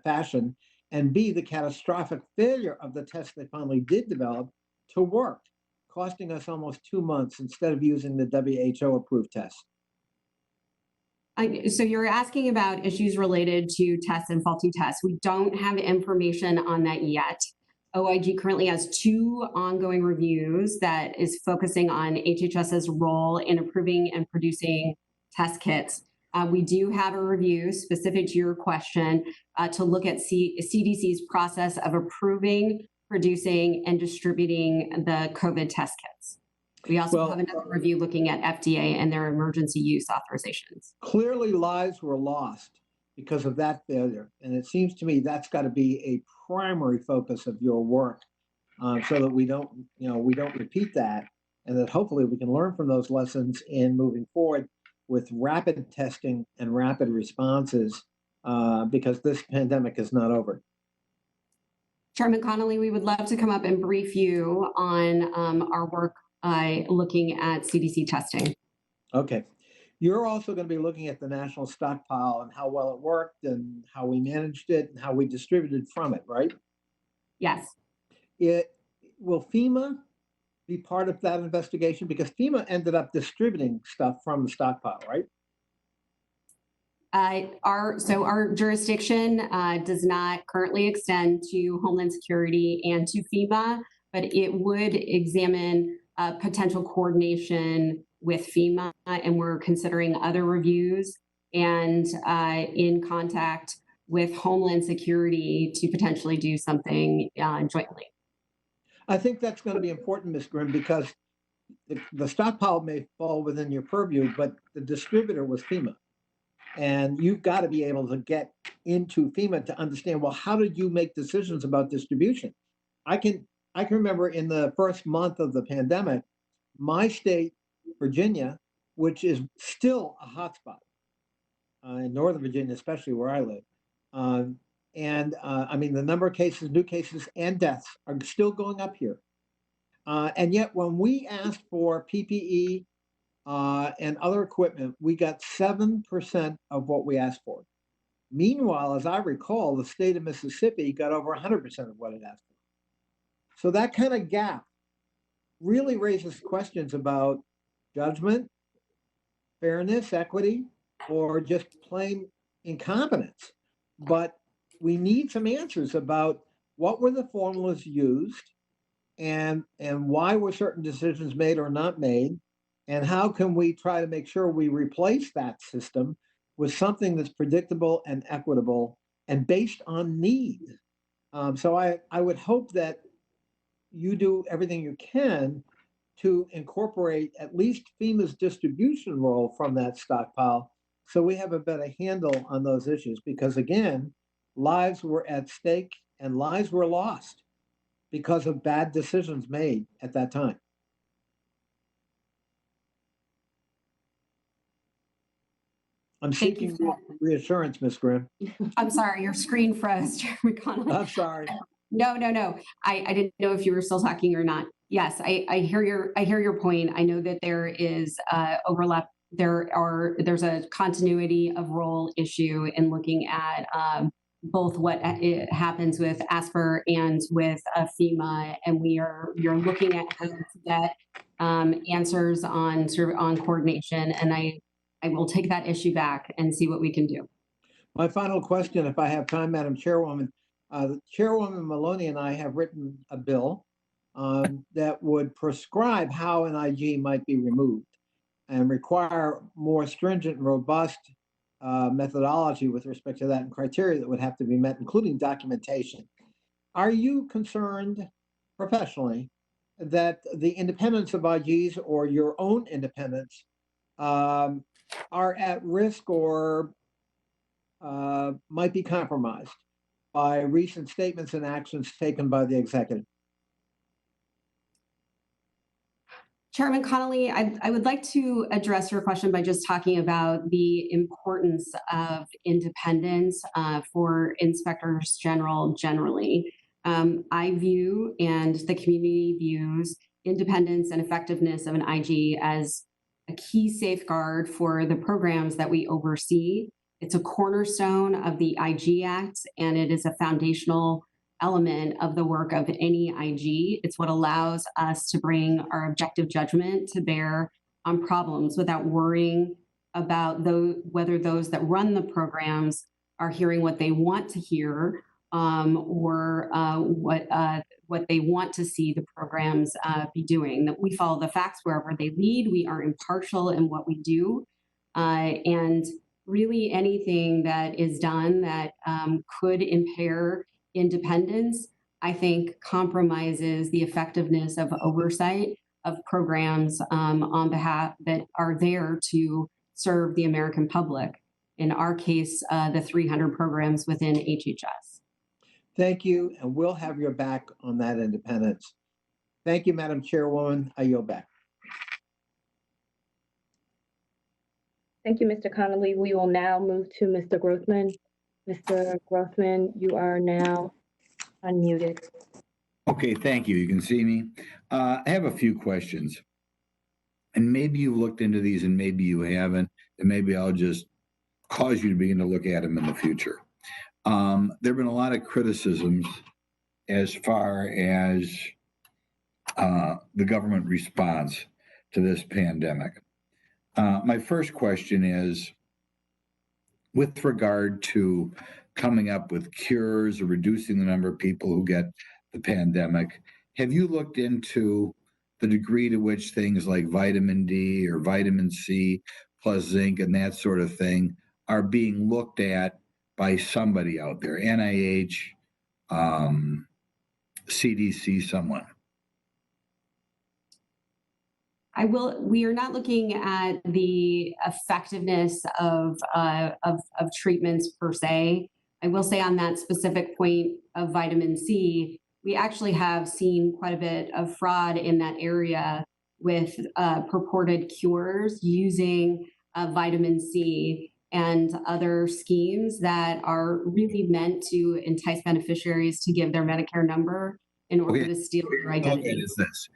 fashion, and B, the catastrophic failure of the test they finally did develop to work, costing us almost 2 months instead of using the WHO-approved test? So you're asking about issues related to tests and faulty tests. We don't have information on that yet. OIG currently has 2 ongoing reviews that is focusing on HHS's role in approving and producing test kits. We do have a review specific to your question to look at CDC's process of approving, producing, and distributing the COVID test kits. We also have another review looking at FDA and their emergency use authorizations. Clearly, lives were lost because of that failure. And it seems to me that's got to be a primary focus of your work, so that we don't repeat that, and that hopefully we can learn from those lessons in moving forward with rapid testing and rapid responses, because this pandemic is not over. Chairman Connolly, we would love to come up and brief you on our work looking at CDC testing. Okay. You're also going to be looking at the national stockpile and how well it worked and how we managed it and how we distributed from it, right? Yes. Will FEMA be part of that investigation? Because FEMA ended up distributing stuff from the stockpile, right? Our jurisdiction does not currently extend to Homeland Security and to FEMA, but it would examine potential coordination with FEMA, and we're considering other reviews and in contact with Homeland Security to potentially do something jointly. I think that's going to be important, Ms. Grimm, because the stockpile may fall within your purview, but the distributor was FEMA. And you've got to be able to get into FEMA to understand, well, how did you make decisions about distribution? I can remember in the first month of the pandemic, my state, Virginia, which is still a hotspot in Northern Virginia, especially where I live. I mean, the number of cases, new cases, and deaths are still going up here. And yet when we asked for PPE and other equipment, we got 7% of what we asked for. Meanwhile, as I recall, the state of Mississippi got over 100% of what it asked for. So that kind of gap really raises questions about judgment, fairness, equity, or just plain incompetence. But we need some answers about what were the formulas used and why were certain decisions made or not made, and how can we try to make sure we replace that system with something that's predictable and equitable and based on need. So I would hope that you do everything you can to incorporate at least FEMA's distribution role from that stockpile so we have a better handle on those issues. Because again, lives were at stake and lives were lost. because of bad decisions made at that time. I'm Thank you seeking for reassurance, Ms. Grimm. I'm sorry, your screen froze, Chairman Connolly. I'm sorry. No. I didn't know if you were still talking or not. Yes, I hear your point. I know that there is overlap. There's a continuity of role issue in looking at both what it happens with ASPR and with FEMA, and you're looking at how to get answers on coordination. And I will take that issue back and see what we can do. My final question, if I have time, Madam Chairwoman. Chairwoman Maloney and I have written a bill that would prescribe how an IG might be removed and require more stringent and robust methodology with respect to that and criteria that would have to be met, including documentation. Are you concerned professionally that the independence of IGs or your own independence are at risk or might be compromised by recent statements and actions taken by the executive? Chairman Connolly, I would like to address your question by just talking about the importance of independence for inspectors general generally. I view, and the community views, independence and effectiveness of an IG as a key safeguard for the programs that we oversee. It's a cornerstone of the IG Act, and it is a foundational element of the work of any IG. It's what allows us to bring our objective judgment to bear on problems without worrying about whether those that run the programs are hearing what they want to hear or what they want to see the programs be doing. That we follow the facts wherever they lead. We are impartial in what we do, and really anything that is done that could impair independence, I think, compromises the effectiveness of oversight of programs on behalf that are there to serve the American public. In our case, the 300 programs within HHS. Thank you, and we'll have your back on that independence. Thank you, Madam Chairwoman. I yield back. Thank you, Mr. Connolly. We will now move to Mr. Grothman. Mr. Grothman, you are now unmuted. Okay, thank you. You can see me. I have a few questions. And maybe you looked into these and maybe you haven't. And maybe I'll just cause you to begin to look at them in the future. There have been a lot of criticisms as far as the government response to this pandemic. My first question is, with regard to coming up with cures or reducing the number of people who get the pandemic, have you looked into the degree to which things like vitamin D or vitamin C plus zinc and that sort of thing are being looked at by somebody out there, NIH, CDC, someone? We are not looking at the effectiveness of treatments per se. I will say on that specific point of vitamin C, we actually have seen quite a bit of fraud in that area with purported cures using vitamin C and other schemes that are really meant to entice beneficiaries to give their Medicare number in order to steal their identity. Okay, is this.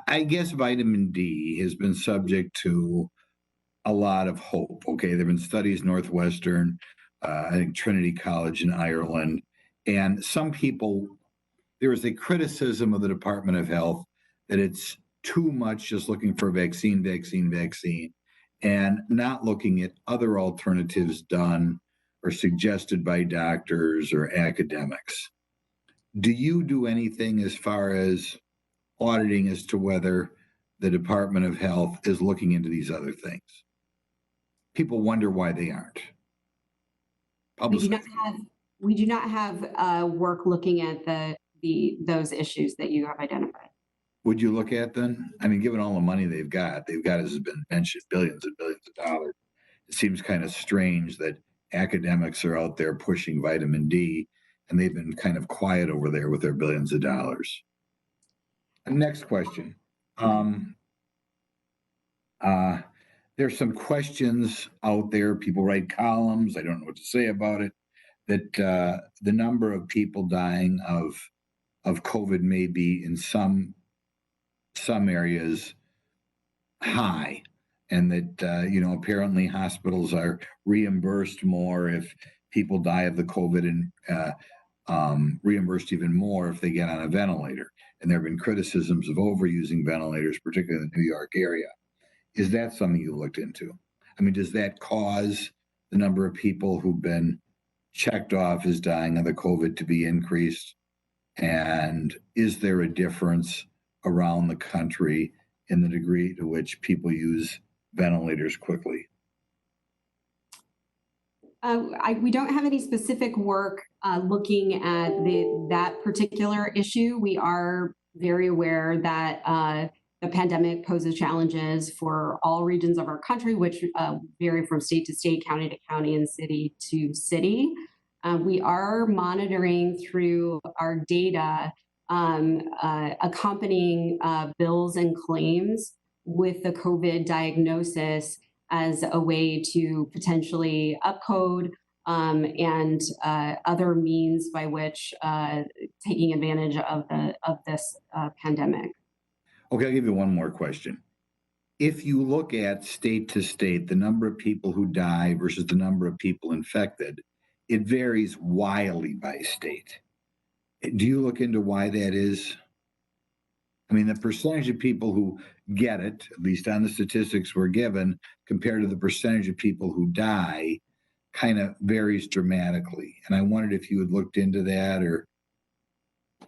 I guess vitamin D has been subject to a lot of hope. Okay, there have been studies, Northwestern, I think Trinity College in Ireland, and some people, there is a criticism of the Department of Health that it's too much just looking for vaccine, and not looking at other alternatives done or suggested by doctors or academics. Do you do anything as far as auditing as to whether the Department of Health is looking into these other things? People wonder why they aren't. We do not have work looking at those issues that you have identified. Would you look at them? I mean, given all the money they've got, as has been mentioned, billions and billions of dollars. It seems kind of strange that academics are out there pushing vitamin D and they've been kind of quiet over there with their billions of dollars. Next question. There's some questions out there. People write columns. I don't know what to say about it. That the number of people dying of COVID may be in some areas high, and that apparently hospitals are reimbursed more if people die of the COVID, and reimbursed even more if they get on a ventilator. And there have been criticisms of overusing ventilators, particularly in the New York area. Is that something you looked into? I mean, does that cause the number of people who've been checked off as dying of the COVID to be increased? And is there a difference around the country in the degree to which people use ventilators quickly? We don't have any specific work looking at that particular issue. We are very aware that the pandemic poses challenges for all regions of our country, which vary from state to state, county to county, and city to city. We are monitoring through our data accompanying bills and claims with the COVID diagnosis as a way to potentially upcode and other means by which taking advantage of this pandemic. Okay, I'll give you one more question. If you look at state to state, the number of people who die versus the number of people infected, it varies wildly by state. Do you look into why that is? I mean, the percentage of people who get it, at least on the statistics we're given, compared to the percentage of people who die, kind of varies dramatically. And I wondered if you had looked into that, or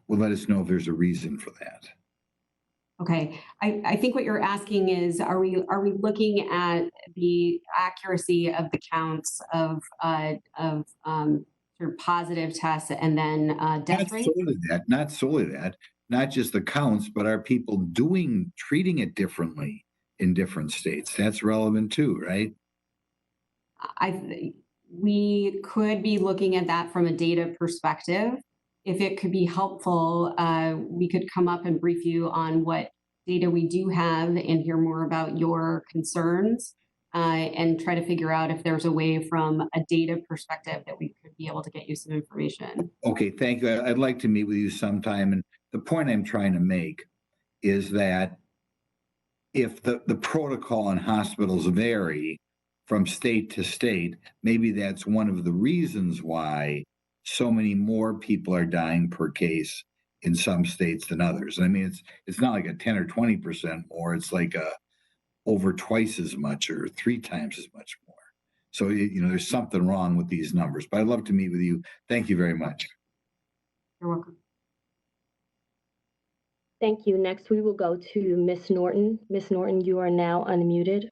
would let us know if there's a reason for that. Okay, I think what you're asking is, are we looking at the accuracy of the counts of sort of positive tests and then death rates? Not solely that, not just the counts, but are people treating it differently in different states? That's relevant too, right? We could be looking at that from a data perspective. If it could be helpful, we could come up and brief you on what data we do have and hear more about your concerns and try to figure out if there's a way from a data perspective that we could be able to get you some information. Okay, thank you. I'd like to meet with you sometime. And the point I'm trying to make is that if the protocol in hospitals vary from state to state, maybe that's one of the reasons why so many more people are dying per case in some states than others. I mean, it's not like a 10 or 20% more. It's like over twice as much or 3 times as much more. So, there's something wrong with these numbers. But I'd love to meet with you. Thank you very much. You're welcome. Thank you. Next, we will go to Ms. Norton. Ms. Norton, you are now unmuted.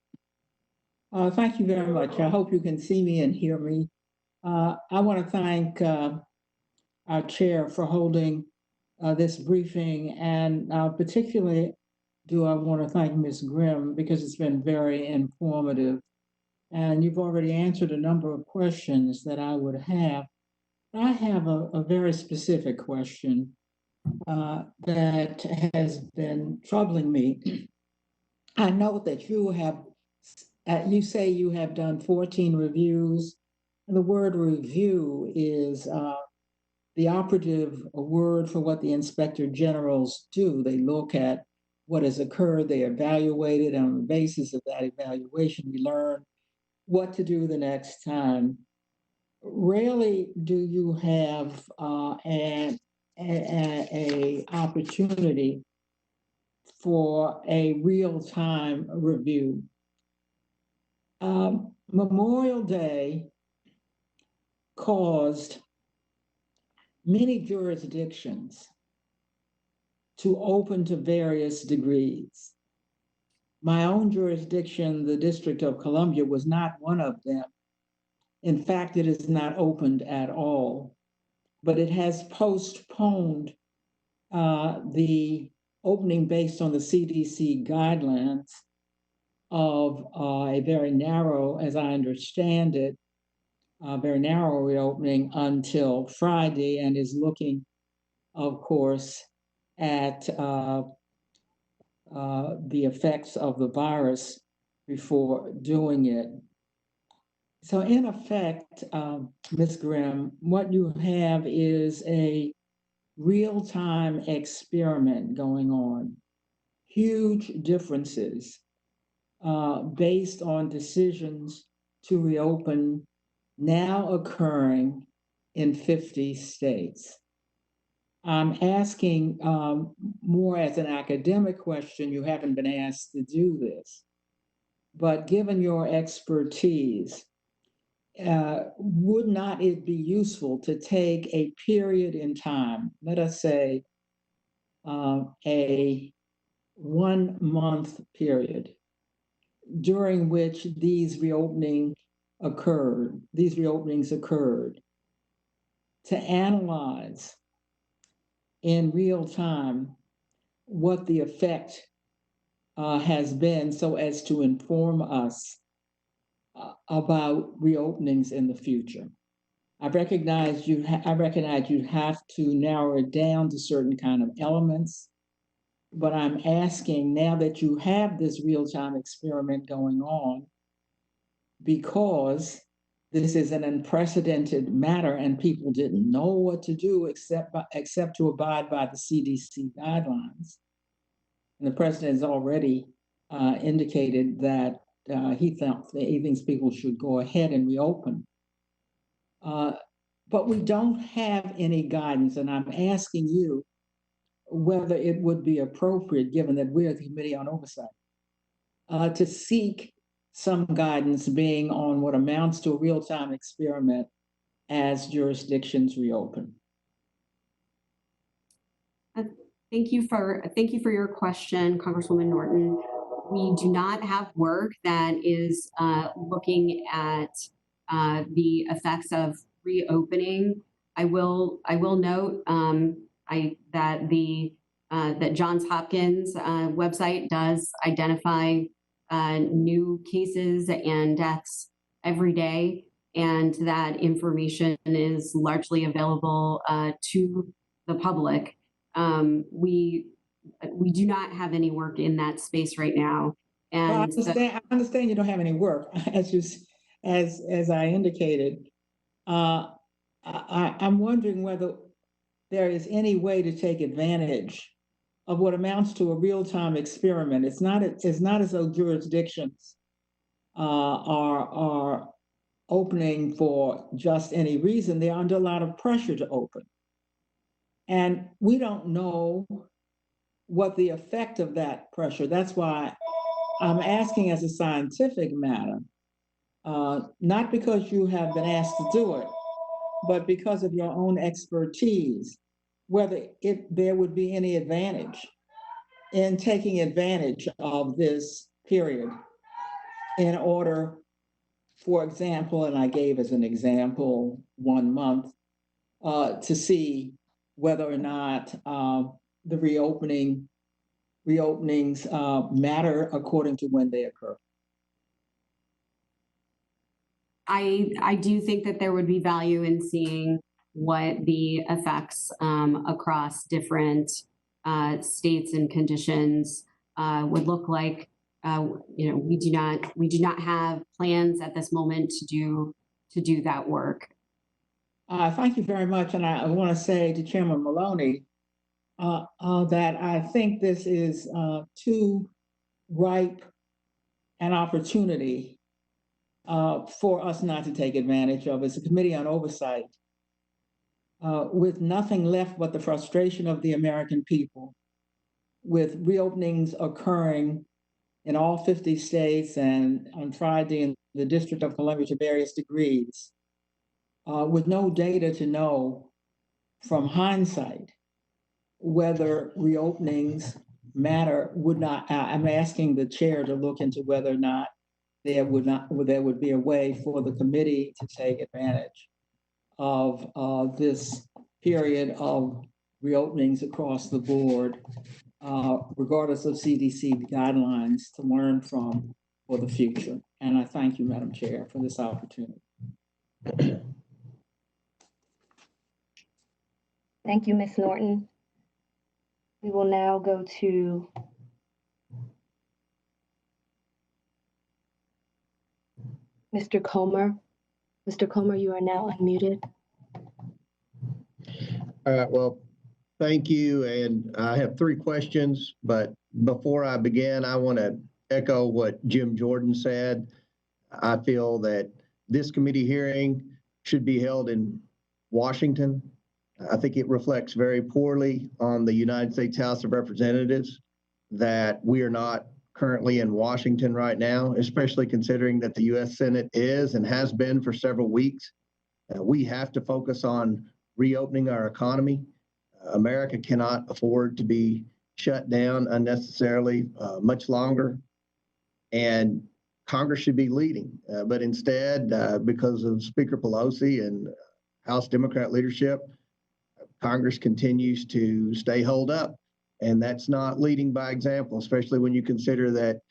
Thank you very much. I hope you can see me and hear me. I want to thank our chair for holding this briefing, and particularly do I want to thank Ms. Grimm because it's been very informative. And you've already answered a number of questions that I would have. I have a very specific question that has been troubling me. I know that you say you have done 14 reviews, and the word review is the operative word for what the inspector generals do. They look at what has occurred, they evaluate it, and on the basis of that evaluation, we learn what to do the next time. Rarely do you have an opportunity for a real-time review. Memorial Day caused many jurisdictions to open to various degrees. My own jurisdiction, the District of Columbia, was not one of them. In fact, it is not opened at all, but it has postponed the opening based on the CDC guidelines of a very narrow, as I understand it, very narrow reopening until Friday, and is looking, of course, at the effects of the virus before doing it. So in effect, Ms. Grimm, what you have is a real-time experiment going on. Huge differences based on decisions to reopen now occurring in 50 states. I'm asking more as an academic question. You haven't been asked to do this, but given your expertise, would not it be useful to take a period in time, let us say a 1 month period, during which these reopenings occurred, to analyze in real time what the effect has been, so as to inform us about reopenings in the future? I recognize you have to narrow it down to certain kind of elements, but I'm asking, now that you have this real-time experiment going on, because this is an unprecedented matter and people didn't know what to do except to abide by the CDC guidelines. And the president has already indicated that he thinks people should go ahead and reopen. But we don't have any guidance, and I'm asking you whether it would be appropriate, given that we're the Committee on Oversight, to seek some guidance, being on what amounts to a real-time experiment as jurisdictions reopen. Thank you for your question, Congresswoman Norton. We do not have work that is looking at the effects of reopening. I will note that Johns Hopkins website does identify new cases and deaths every day, and that information is largely available to the public. We do not have any work in that space right now. And well, I understand you don't have any work, as I indicated. I'm wondering whether there is any way to take advantage of what amounts to a real-time experiment. It's not as though jurisdictions are opening for just any reason. They're under a lot of pressure to open. And we don't know what the effect of that pressure. That's why I'm asking as a scientific matter, not because you have been asked to do it, but because of your own expertise, whether there would be any advantage in taking advantage of this period in order, for example, and I gave as an example 1 month, to see whether or not the reopenings matter according to when they occur. I do think that there would be value in seeing what the effects across different states and conditions would look like. We do not have plans at this moment to do that work. Thank you very much, and I want to say to Chairman Maloney that I think this is too ripe an opportunity for us not to take advantage of. As a Committee on Oversight, with nothing left but the frustration of the American people, with reopenings occurring in all 50 states and on Friday in the District of Columbia to various degrees, with no data to know from hindsight whether reopenings matter, I'm asking the chair to look into whether or not there would be a way for the committee to take advantage of this period of reopenings across the board, regardless of CDC guidelines, to learn from for the future. And I thank you, Madam Chair, for this opportunity. Thank you, Ms. Norton. We will now go to Mr. Comer. Mr. Comer, you are now unmuted. All right, well, thank you. And I have 3 questions, but before I begin, I want to echo what Jim Jordan said. I feel that this committee hearing should be held in Washington. I think it reflects very poorly on the United States House of Representatives that we are not currently in Washington right now, especially considering that the U.S. Senate is and has been for several weeks. We have to focus on reopening our economy. America cannot afford to be shut down unnecessarily much longer. And Congress should be leading. But instead, because of Speaker Pelosi and House Democrat leadership, Congress continues to stay holed up. And that's not leading by example, especially when you consider that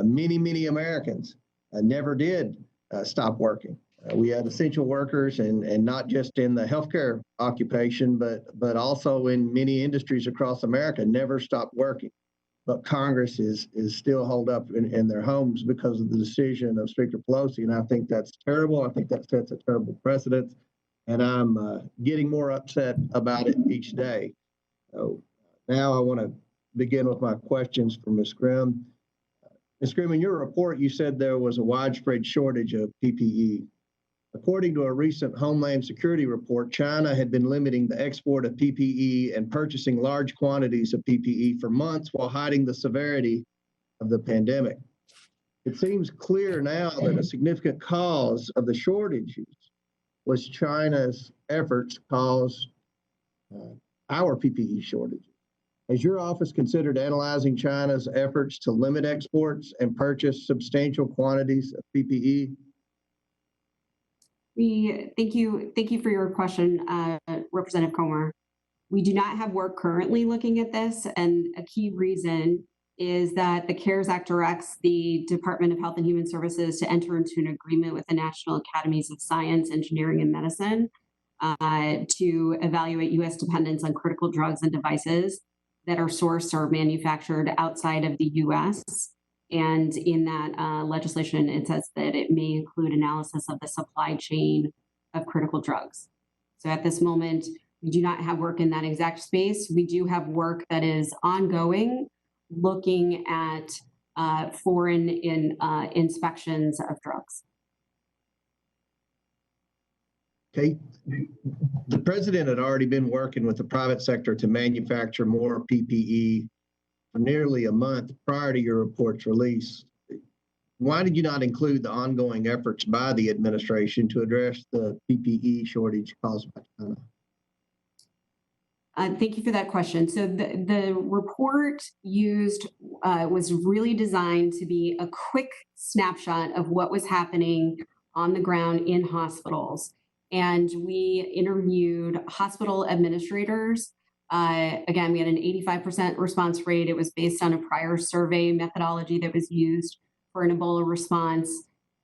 many Americans never did stop working. We had essential workers and not just in the healthcare occupation, but also in many industries across America never stopped working. But Congress is still holed up in their homes because of the decision of Speaker Pelosi. And I think that's terrible. I think that sets a terrible precedent. And I'm getting more upset about it each day. So now I want to begin with my questions for Ms. Grimm. Ms. Grimm, in your report, you said there was a widespread shortage of PPE. According to a recent Homeland Security report, China had been limiting the export of PPE and purchasing large quantities of PPE for months while hiding the severity of the pandemic. It seems clear now that a significant cause of the shortages was China's efforts to cause our PPE shortages. Has your office considered analyzing China's efforts to limit exports and purchase substantial quantities of PPE? Thank you for your question, Representative Comer. We do not have work currently looking at this, and a key reason is that the CARES Act directs the Department of Health and Human Services to enter into an agreement with the National Academies of Science, Engineering, and Medicine to evaluate U.S. dependence on critical drugs and devices that are sourced or manufactured outside of the U.S. And in that legislation, it says that it may include analysis of the supply chain of critical drugs. So at this moment, we do not have work in that exact space. We do have work that is ongoing, looking at foreign inspections of drugs. Okay. The president had already been working with the private sector to manufacture more PPE for nearly a month prior to your report's release. Why did you not include the ongoing efforts by the administration to address the PPE shortage caused by China? Thank you for that question. So the report used was really designed to be a quick snapshot of what was happening on the ground in hospitals. And we interviewed hospital administrators. Again, we had an 85% response rate. It was based on a prior survey methodology that was used for an Ebola response.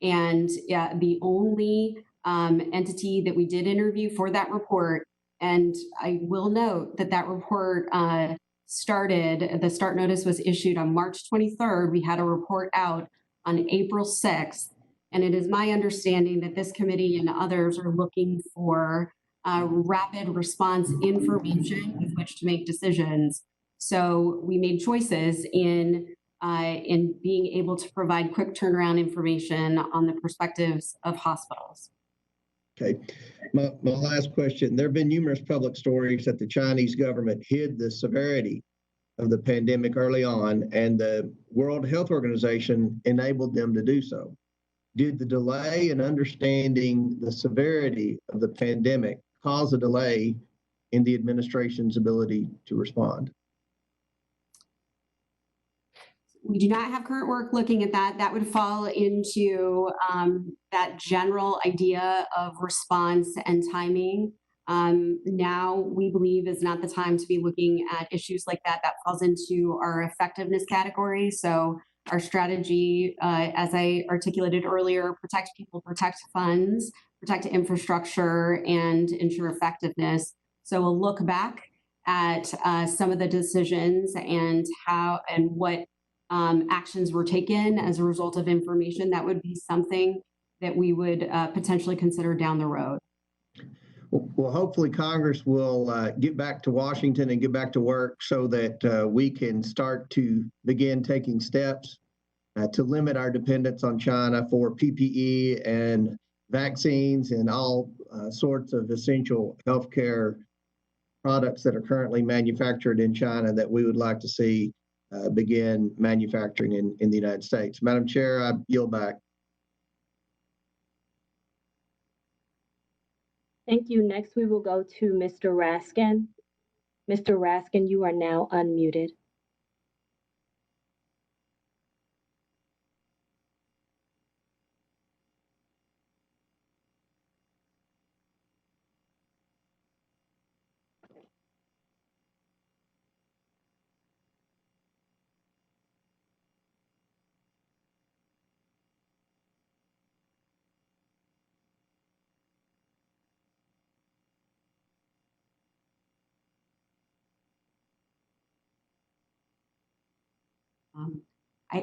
And the only entity that we did interview for that report, and I will note that that report the start notice was issued on March 23rd. We had a report out on April 6th. And it is my understanding that this committee and others are looking for rapid response information with which to make decisions. So we made choices in being able to provide quick turnaround information on the perspectives of hospitals. Okay, my last question. There have been numerous public stories that the Chinese government hid the severity of the pandemic early on, and the World Health Organization enabled them to do so. Did the delay in understanding the severity of the pandemic cause a delay in the administration's ability to respond? We do not have current work looking at that. That would fall into that general idea of response and timing. Now we believe is not the time to be looking at issues like that. That falls into our effectiveness category. So Our strategy, as I articulated earlier, protect people, protect funds, protect infrastructure, and ensure effectiveness. So we'll look back at some of the decisions and how and what actions were taken as a result of information. That would be something that we would potentially consider down the road. Well, hopefully Congress will get back to Washington and get back to work so that we can start to begin taking steps to limit our dependence on China for PPE and vaccines and all sorts of essential healthcare products that are currently manufactured in China that we would like to see begin manufacturing in the United States. Madam Chair, I yield back. Thank you. Next, we will go to Mr. Raskin. Mr. Raskin, you are now unmuted.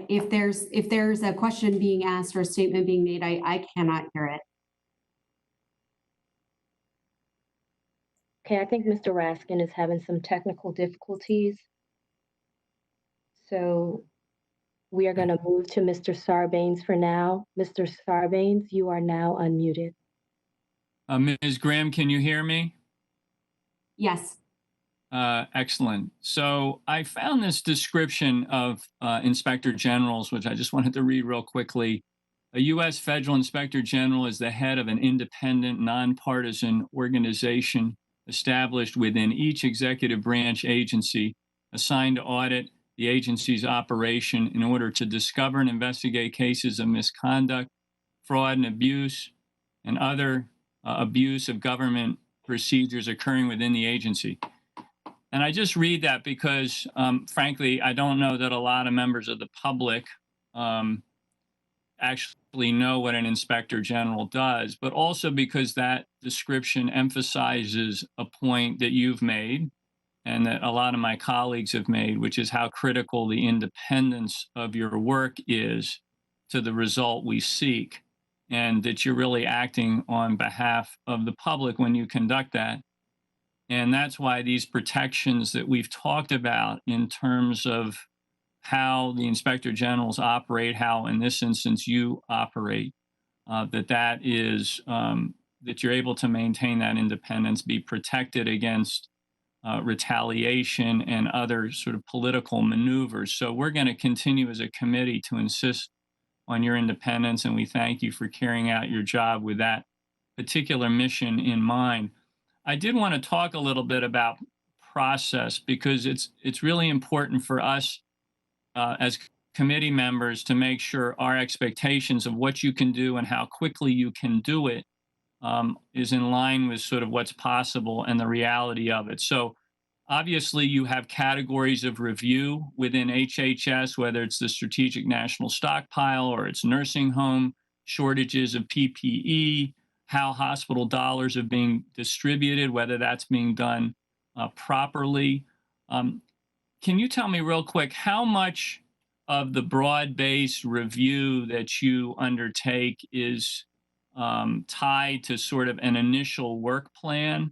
If there's a question being asked or a statement being made, I cannot hear it. Okay, I think Mr. Raskin is having some technical difficulties. So we are going to move to Mr. Sarbanes for now. Mr. Sarbanes, you are now unmuted. Ms. Grimm, can you hear me? Yes. Excellent. So I found this description of Inspector Generals, which I just wanted to read real quickly. A U.S. Federal Inspector General is the head of an independent, nonpartisan organization established within each executive branch agency assigned to audit the agency's operation in order to discover and investigate cases of misconduct, fraud, and abuse, and other abuse of government procedures occurring within the agency. And I just read that because, frankly, I don't know that a lot of members of the public actually know what an inspector general does, but also because that description emphasizes a point that you've made and that a lot of my colleagues have made, which is how critical the independence of your work is to the result we seek, and that you're really acting on behalf of the public when you conduct that. And that's why these protections that we've talked about in terms of how the inspector generals operate, how in this instance you operate, that you're able to maintain that independence, be protected against retaliation and other sort of political maneuvers. So we're going to continue as a committee to insist on your independence, and we thank you for carrying out your job with that particular mission in mind. I did want to talk a little bit about process because it's really important for us as committee members to make sure our expectations of what you can do and how quickly you can do it is in line with sort of what's possible and the reality of it. So obviously you have categories of review within HHS, whether it's the Strategic National Stockpile or it's nursing home shortages of PPE, how hospital dollars are being distributed, whether that's being done properly. Can you tell me real quick how much of the broad-based review that you undertake is tied to sort of an initial work plan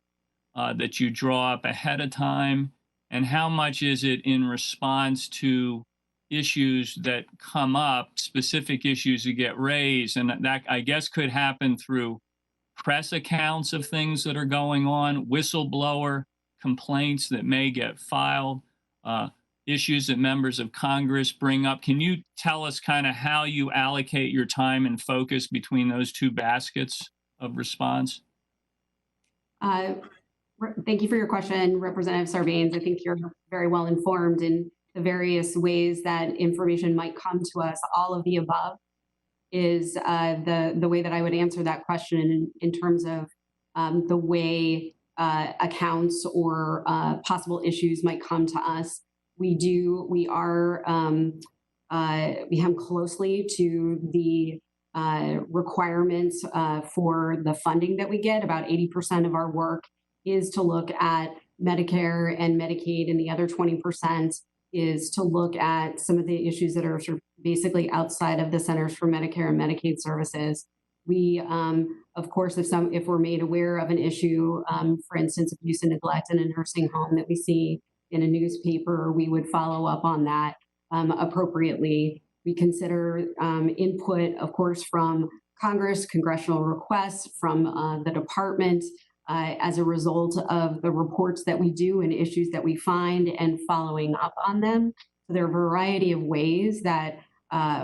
that you draw up ahead of time, and how much is it in response to issues that come up, specific issues that get raised, and that I guess could happen through press accounts of things that are going on, whistleblower complaints that may get filed, issues that members of Congress bring up. Can you tell us kind of how you allocate your time and focus between those two baskets of response? Thank you for your question, Representative Sarbanes. I think you're very well informed in the various ways that information might come to us. All of the above is the way that I would answer that question in terms of the way accounts or possible issues might come to us. We are we hem closely to the requirements for the funding that we get. About 80% of our work is to look at Medicare and Medicaid, and the other 20% is to look at some of the issues that are sort of basically outside of the Centers for Medicare and Medicaid Services. We, of course, if we're made aware of an issue, for instance, abuse and neglect in a nursing home that we see in a newspaper, we would follow up on that appropriately. We consider input, of course, from Congress, congressional requests from the department as a result of the reports that we do and issues that we find and following up on them. So there are a variety of ways that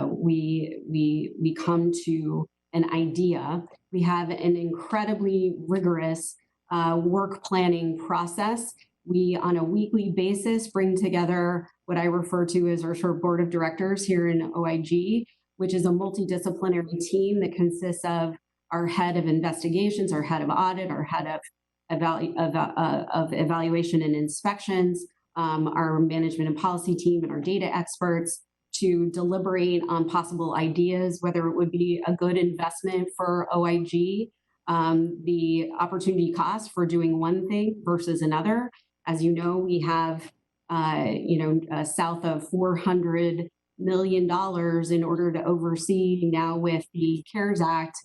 we come to an idea. We have an incredibly rigorous work planning process. We, on a weekly basis, bring together what I refer to as our sort of board of directors here in OIG, which is a multidisciplinary team that consists of our head of investigations, our head of audit, our head of evaluation and inspections, our management and policy team, and our data experts to deliberate on possible ideas, whether it would be a good investment for OIG, the opportunity cost for doing one thing versus another. As you know, we have, south of $400 million in order to oversee now with the CARES Act,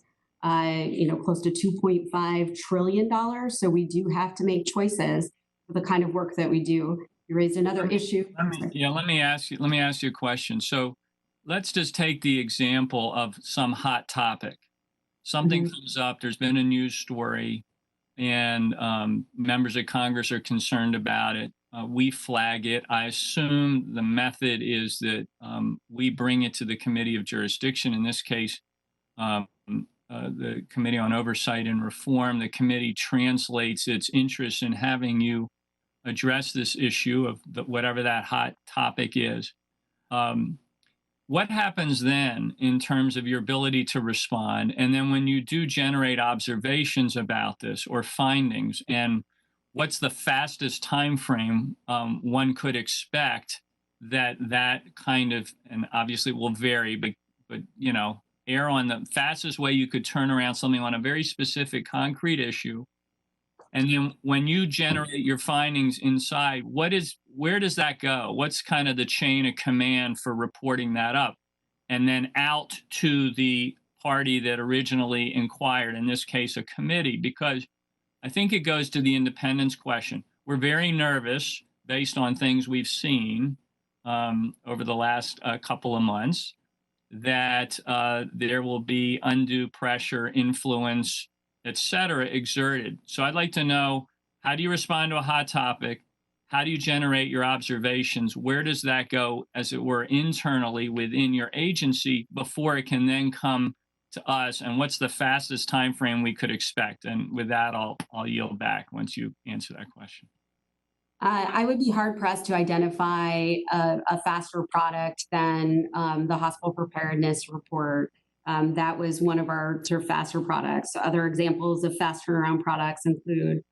close to $2.5 trillion. So we do have to make choices for the kind of work that we do. You raised another issue. Let me ask you a question. So let's just take the example of some hot topic. Something comes up, there's been a news story, and members of Congress are concerned about it. We flag it. I assume the method is that we bring it to the Committee of Jurisdiction, in this case, the Committee on Oversight and Reform. The committee translates its interest in having you address this issue of whatever that hot topic is. What happens then in terms of your ability to respond? And then when you do generate observations about this or findings, and what's the fastest time frame one could expect that kind of, and obviously it will vary, but err on the fastest way you could turn around something on a very specific concrete issue. And then when you generate your findings inside, where does that go? What's kind of the chain of command for reporting that up? And then out to the party that originally inquired, in this case, a committee, because I think it goes to the independence question. We're very nervous based on things we've seen over the last couple of months that there will be undue pressure, influence, et cetera, exerted. So I'd like to know, how do you respond to a hot topic? How do you generate your observations? Where does that go, as it were, internally within your agency before it can then come to us? And what's the fastest time frame we could expect? And with that, I'll yield back once you answer that question. I would be hard pressed to identify a faster product than the hospital preparedness report. That was one of our sort of faster products. Other examples of fast turnaround products include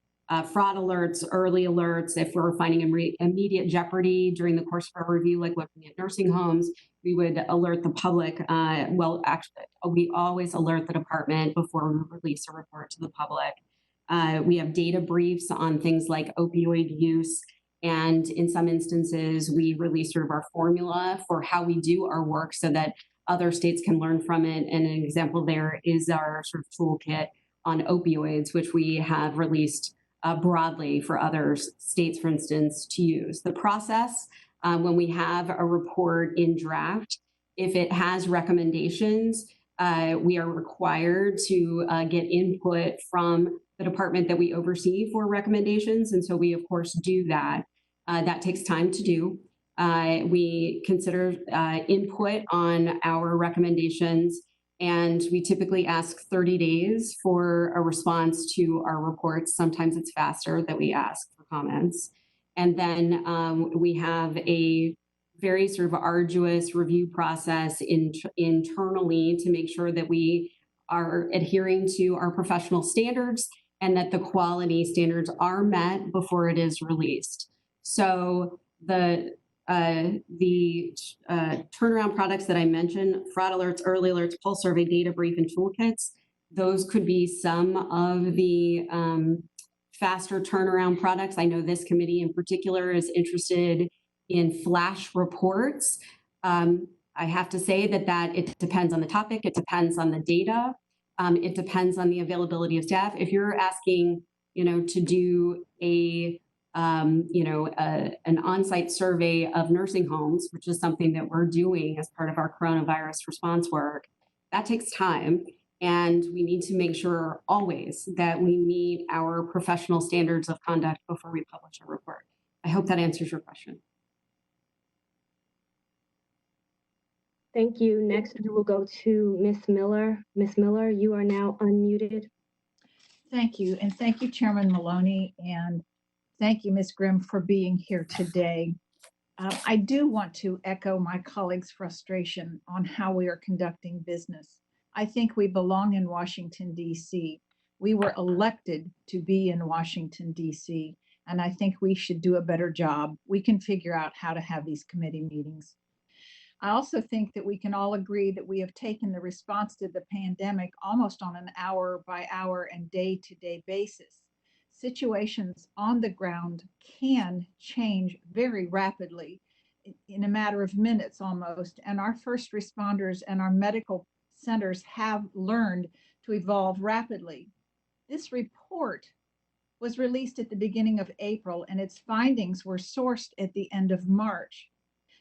fraud alerts, early alerts. If we're finding immediate jeopardy during the course of our review, like looking at nursing homes, we would alert the public. Actually, we always alert the department before we release a report to the public. We have data briefs on things like opioid use. And in some instances, we release sort of our formula for how we do our work so that other states can learn from it. And an example there is our sort of toolkit on opioids, which we have released broadly for other states, for instance, to use. The process, when we have a report in draft, if it has recommendations, we are required to get input from the department that we oversee for recommendations. And so we, of course, do that. That takes time to do. We consider input on our recommendations, and we typically ask 30 days for a response to our reports. Sometimes it's faster that we ask for comments. And then we have a very sort of arduous review process internally to make sure that we are adhering to our professional standards and that the quality standards are met before it is released. So the turnaround products that I mentioned, fraud alerts, early alerts, pulse survey, data brief, and toolkits. Those could be some of the faster turnaround products. I know this committee in particular is interested in flash reports. I have to say that it depends on the topic, it depends on the data, it depends on the availability of staff. If you're asking, to do an on-site survey of nursing homes, which is something that we're doing as part of our coronavirus response work, that takes time. And we need to make sure always that we meet our professional standards of conduct before we publish a report. I hope that answers your question. Thank you. Next, we will go to Ms. Miller. Ms. Miller, you are now unmuted. Thank you. And thank you, Chairman Maloney. And thank you, Ms. Grimm, for being here today. I do want to echo my colleagues' frustration on how we are conducting business. I think we belong in Washington, D.C. We were elected to be in Washington, D.C., and I think we should do a better job. We can figure out how to have these committee meetings. I also think that we can all agree that we have taken the response to the pandemic almost on an hour-by-hour and day-to-day basis. Situations on the ground can change very rapidly in a matter of minutes almost, and our first responders and our medical centers have learned to evolve rapidly. This report was released at the beginning of April, and its findings were sourced at the end of March.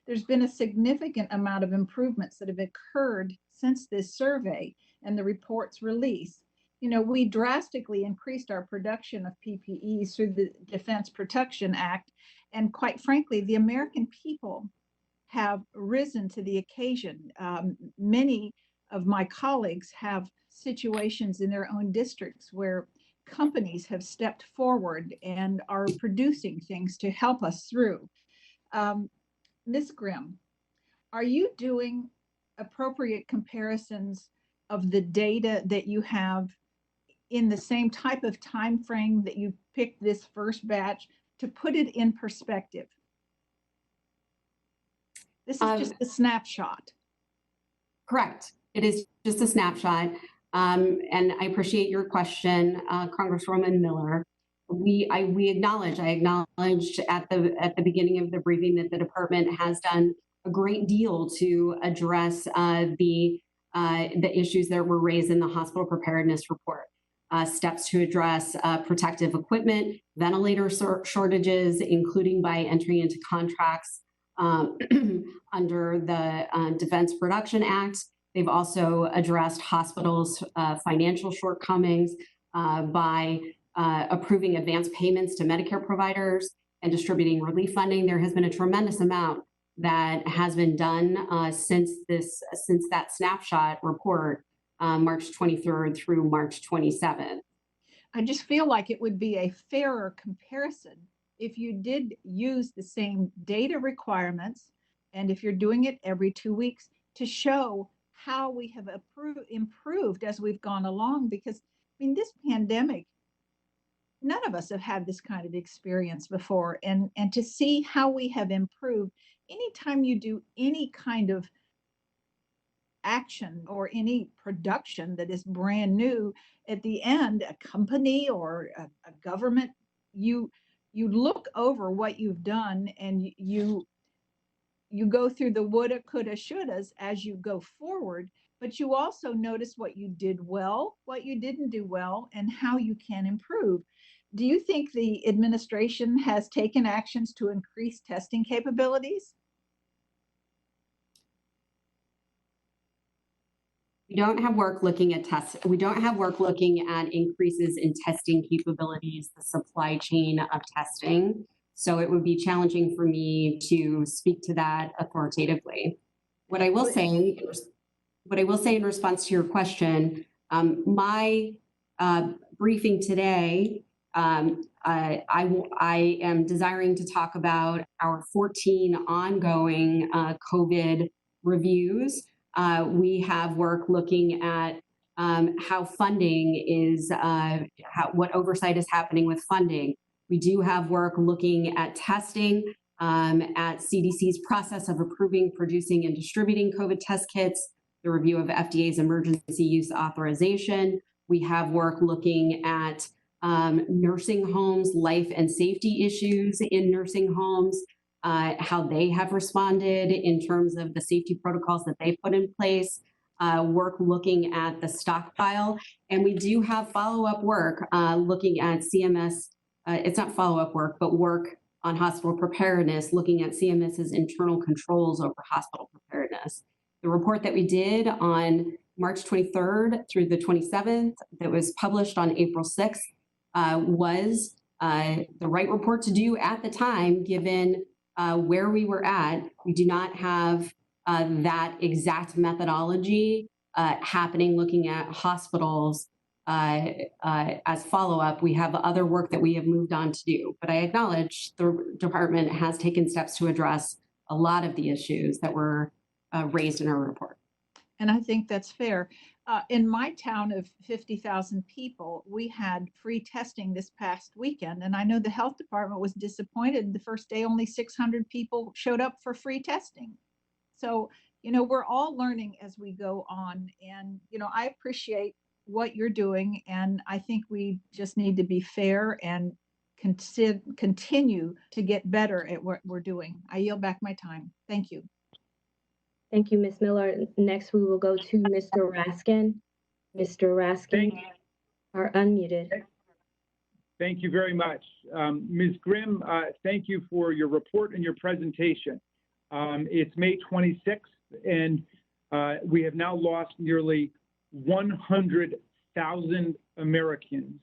There's been a significant amount of improvements that have occurred since this survey and the report's release. We drastically increased our production of PPEs through the Defense Production Act, and quite frankly, the American people have risen to the occasion. Many of my colleagues have situations in their own districts where companies have stepped forward and are producing things to help us through. Ms. Grimm, are you doing appropriate comparisons of the data that you have in the same type of time frame that you picked this first batch to put it in perspective? This is just a snapshot. Correct. It is just a snapshot. And I appreciate your question, Congresswoman Miller. I acknowledged at the beginning of the briefing that the department has done a great deal to address the issues that were raised in the hospital preparedness report. Steps to address protective equipment, ventilator shortages, including by entering into contracts under the Defense Production Act. They've also addressed hospitals' financial shortcomings by approving advance payments to Medicare providers and distributing relief funding. There has been a tremendous amount that has been done since that snapshot report, March 23rd through March 27th. I just feel like it would be a fairer comparison if you did use the same data requirements, and if you're doing it every 2 weeks, to show how we have improved as we've gone along. Because, this pandemic, none of us have had this kind of experience before. And to see how we have improved, anytime you do any kind of action or any production that is brand new, at the end, a company or a government, you look over what you've done, and you go through the woulda, coulda, shouldas as you go forward, but you also notice what you did well, what you didn't do well, and how you can improve. Do you think the administration has taken actions to increase testing capabilities? We don't have work looking at tests. We don't have work looking at increases in testing capabilities, the supply chain of testing. So it would be challenging for me to speak to that authoritatively. What I will say in response to your question, my briefing today, I am desiring to talk about our 14 ongoing COVID reviews. We have work looking at how funding is, what oversight is happening with funding. We do have work looking at testing. at CDC's process of approving, producing, and distributing COVID test kits, the review of FDA's emergency use authorization. We have work looking at nursing homes, life and safety issues in nursing homes, how they have responded in terms of the safety protocols that they put in place, work looking at the stockpile. And we do have follow-up work looking at CMS. It's not follow-up work, but work on hospital preparedness, looking at CMS's internal controls over hospital preparedness. The report that we did on March 23rd through the 27th that was published on April 6th was the right report to do at the time, given where we were at. We do not have that exact methodology happening looking at hospitals as follow-up. We have other work that we have moved on to do, but I acknowledge the department has taken steps to address a lot of the issues that were raised in our report. And I think that's fair. In my town of 50,000 people, we had free testing this past weekend. And I know the health department was disappointed. The first day, only 600 people showed up for free testing. So, we're all learning as we go on. And, I appreciate what you're doing. And I think we just need to be fair and continue to get better at what we're doing. I yield back my time. Thank you. Thank you, Ms. Miller. Next, we will go to Mr. Raskin. Mr. Raskin, are unmuted. Thank you very much. Ms. Grimm, thank you for your report and your presentation. It's May 26th, and we have now lost nearly 100,000 Americans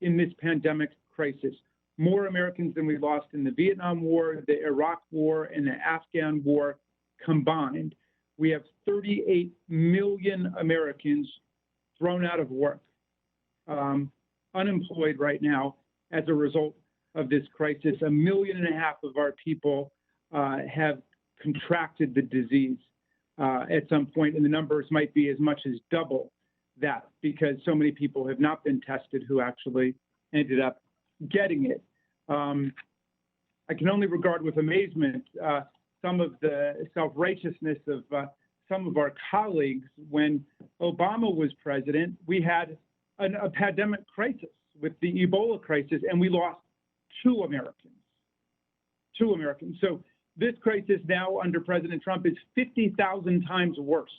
in this pandemic crisis. More Americans than we lost in the Vietnam War, the Iraq War, and the Afghan War combined. We have 38 million Americans thrown out of work, unemployed right now as a result of this crisis. 1.5 million of our people have contracted the disease at some point, and the numbers might be as much as double that because so many people have not been tested who actually ended up getting it. I can only regard with amazement some of the self-righteousness of some of our colleagues. When Obama was president, we had a pandemic crisis with the Ebola crisis, and we lost 2 Americans. 2 Americans. So this crisis now under President Trump is 50,000 times worse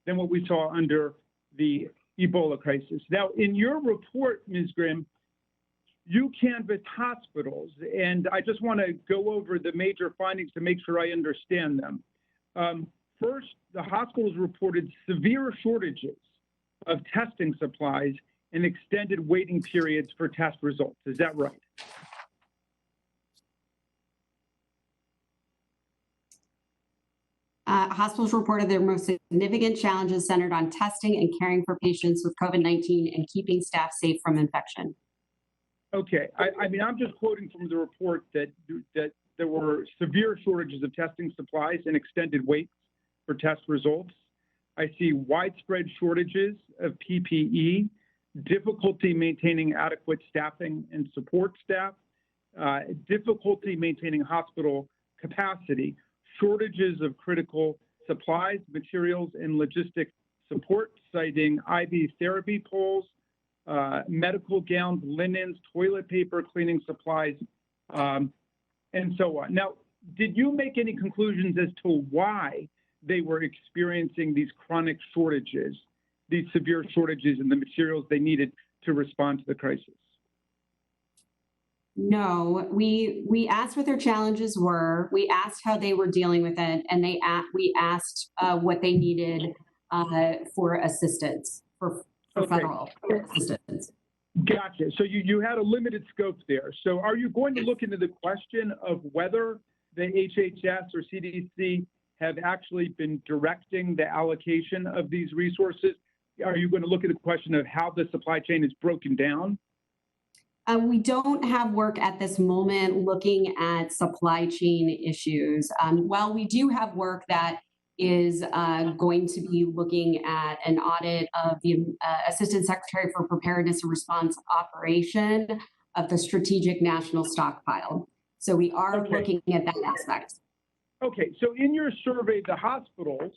than what we saw under the Ebola crisis. Now, in your report, Ms. Grimm, you canvassed hospitals, and I just want to go over the major findings to make sure I understand them. First, the hospitals reported severe shortages of testing supplies and extended waiting periods for test results. Is that right? Hospitals reported their most significant challenges centered on testing and caring for patients with COVID-19 and keeping staff safe from infection. Okay, I mean, I'm just quoting from the report that there were severe shortages of testing supplies and extended waits for test results. I see widespread shortages of PPE, difficulty maintaining adequate staffing and support staff, difficulty maintaining hospital capacity, shortages of critical supplies, materials, and logistic support, citing IV therapy poles, medical gowns, linens, toilet paper, cleaning supplies, and so on. Now, did you make any conclusions as to why they were experiencing these chronic shortages, these severe shortages in the materials they needed to respond to the crisis? No, we asked what their challenges were. We asked how they were dealing with it, and we asked what they needed for assistance, for federal assistance. Gotcha. So you had a limited scope there. So are you going to look into the question of whether the HHS or CDC have actually been directing the allocation of these resources? Are you going to look at the question of how the supply chain is broken down? We don't have work at this moment looking at supply chain issues. While we do have work that is going to be looking at an audit of the Assistant Secretary for Preparedness and Response operation of the Strategic National Stockpile. So we are Okay. looking at that aspect. Okay, so in your survey, the hospitals,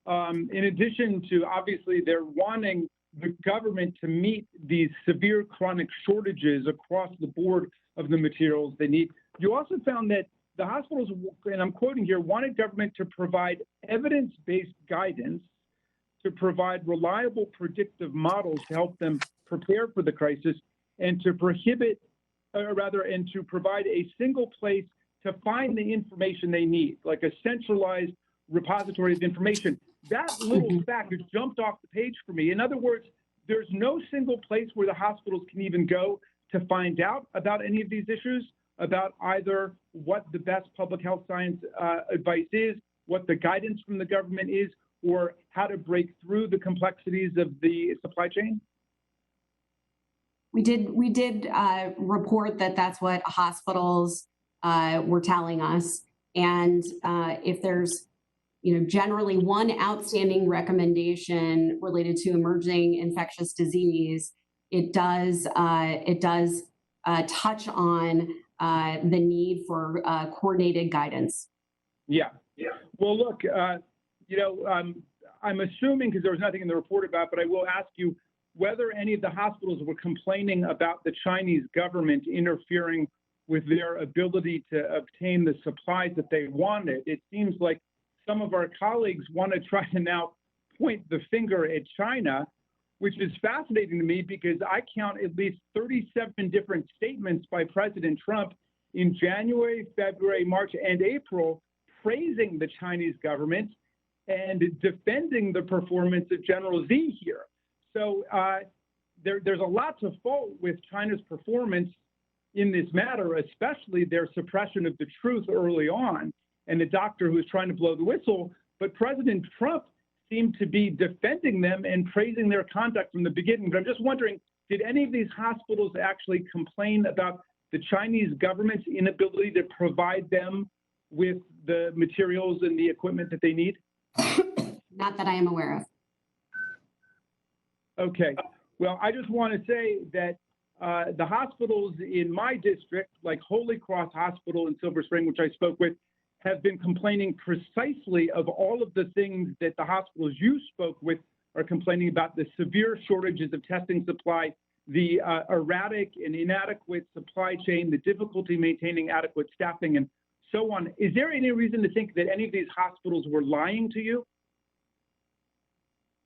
in addition to obviously they're wanting the government to meet these severe chronic shortages across the board of the materials they need, you also found that the hospitals, and I'm quoting here, wanted government to provide evidence-based guidance, to provide reliable predictive models to help them prepare for the crisis, and to and to provide a single place to find the information they need, like a centralized repository of information. That little fact jumped off the page for me. In other words, there's no single place where the hospitals can even go to find out about any of these issues, about either what the best public health science advice is, what the guidance from the government is, or how to break through the complexities of the supply chain? We did report that that's what hospitals were telling us. And if there's, generally one outstanding recommendation related to emerging infectious disease, it does touch on the need for coordinated guidance. Yeah. Well, look, I'm assuming, because there was nothing in the report about, but I will ask you whether any of the hospitals were complaining about the Chinese government interfering with their ability to obtain the supplies that they wanted. It seems like some of our colleagues want to try to now point the finger at China, which is fascinating to me because I count at least 37 different statements by President Trump in January, February, March, and April praising the Chinese government and defending the performance of General Xi here. So there's a lot to fault with China's performance in this matter, especially their suppression of the truth early on and the doctor who was trying to blow the whistle. But President Trump seemed to be defending them and praising their conduct from the beginning. But I'm just wondering, did any of these hospitals actually complain about the Chinese government's inability to provide them with the materials and the equipment that they need? Not that I am aware of. Okay. Well, I just want to say that the hospitals in my district, like Holy Cross Hospital in Silver Spring, which I spoke with, have been complaining precisely of all of the things that the hospitals you spoke with are complaining about: the severe shortages of testing supply, the erratic and inadequate supply chain, the difficulty maintaining adequate staffing, and so on. Is there any reason to think that any of these hospitals were lying to you?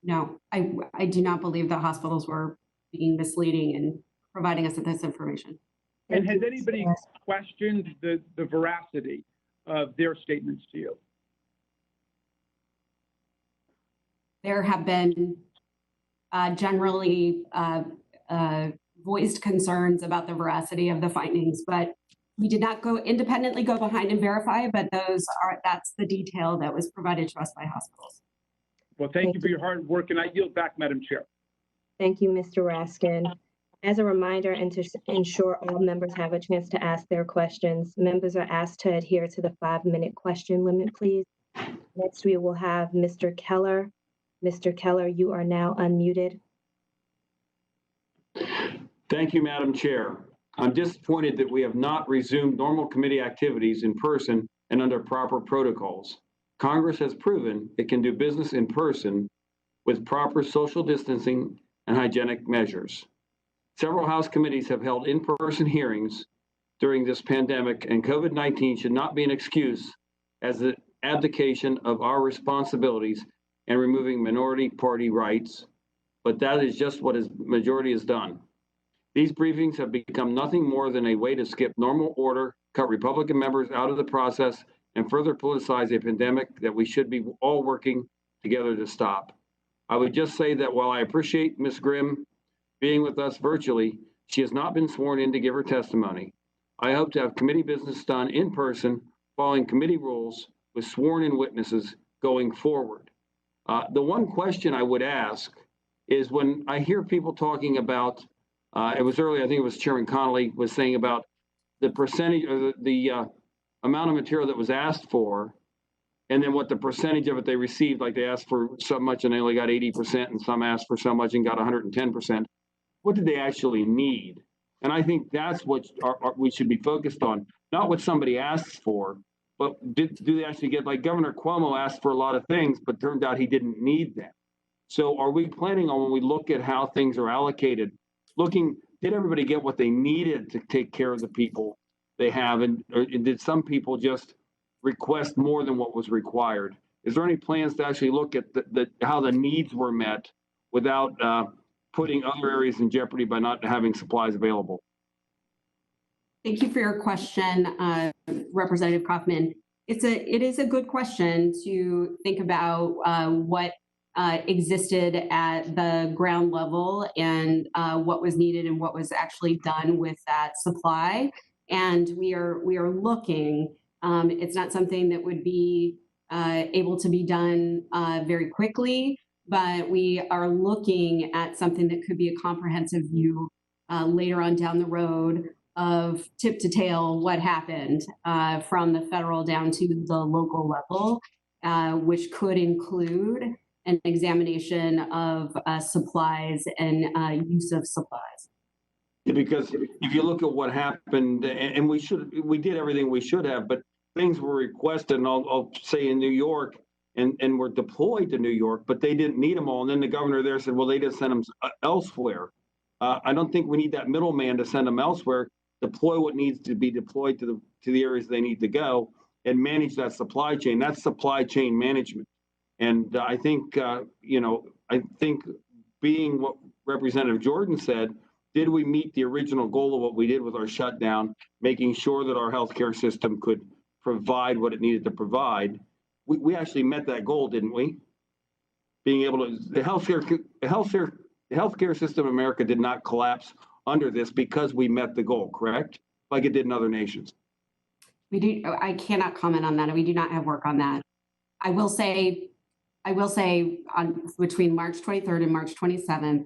No, I do not believe the hospitals were being misleading and providing us with this information. And has anybody questioned the veracity of their statements to you? There have been generally voiced concerns about the veracity of the findings, but we did not independently go behind and verify, but that's the detail that was provided to us by hospitals. Well, thank you for your hard work, and I yield back, Madam Chair. Thank you, Mr. Raskin. As a reminder, and to ensure all members have a chance to ask their questions, members are asked to adhere to the 5-minute question limit, please. Next, we will have Mr. Keller. Mr. Keller, you are now unmuted. Thank you, Madam Chair. I'm disappointed that we have not resumed normal committee activities in person and under proper protocols. Congress has proven it can do business in person with proper social distancing and hygienic measures. Several House committees have held in-person hearings during this pandemic, and COVID-19 should not be an excuse as an abdication of our responsibilities and removing minority party rights, but that is just what the majority has done. These briefings have become nothing more than a way to skip normal order, cut Republican members out of the process, and further politicize a pandemic that we should be all working together to stop. I would just say that while I appreciate Ms. Grimm being with us virtually, she has not been sworn in to give her testimony. I hope to have committee business done in person, following committee rules with sworn-in witnesses going forward. The one question I would ask is, when I hear people talking about, it was earlier, I think it was Chairman Connolly was saying about the percentage or the amount of material that was asked for, and then what the percentage of it they received, like they asked for so much and they only got 80%, and some asked for so much and got 110%. What did they actually need? And I think that's what we should be focused on, not what somebody asks for, but do they actually get, like Governor Cuomo asked for a lot of things, but turned out he didn't need them. So are we planning on, when we look at how things are allocated, did everybody get what they needed to take care of the people they have? And did some people just request more than what was required? Is there any plans to actually look at how the needs were met without putting other areas in jeopardy by not having supplies available? Thank you for your question, Representative Kaufman. It is a good question to think about what existed at the ground level and what was needed and what was actually done with that supply. And we are looking. It's not something that would be able to be done very quickly, but we are looking at something that could be a comprehensive view later on down the road of tip to tail what happened from the federal down to the local level, which could include an examination of supplies and use of supplies. Yeah, because if you look at what happened, and we did everything we should have, but things were requested, and I'll say in New York, and were deployed to New York, but they didn't need them all. And then the governor there said, well, they just sent them elsewhere. I don't think we need that middleman to send them elsewhere. Deploy what needs to be deployed to the areas they need to go, and manage that supply chain. That's supply chain management. And I think, being what Representative Jordan said, did we meet the original goal of what we did with our shutdown, making sure that our healthcare system could provide what it needed to provide? We actually met that goal, didn't we? Being able to, the healthcare system in America did not collapse under this because we met the goal, correct? Like it did in other nations. I cannot comment on that. We do not have work on that. I will say between March 23rd and March 27th,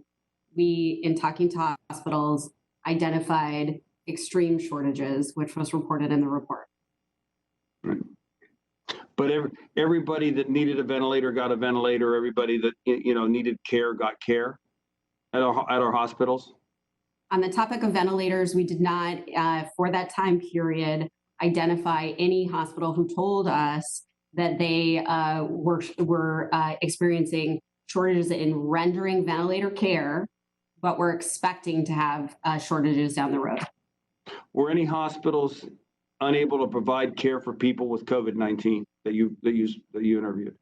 we, in talking to hospitals, identified extreme shortages, which was reported in the report. Right. But everybody that needed a ventilator got a ventilator. Everybody that needed care got care at our hospitals. On the topic of ventilators, we did not, for that time period, identify any hospital who told us that they were experiencing shortages in rendering ventilator care, but we're expecting to have shortages down the road. Were any hospitals unable to provide care for people with COVID-19 that you interviewed?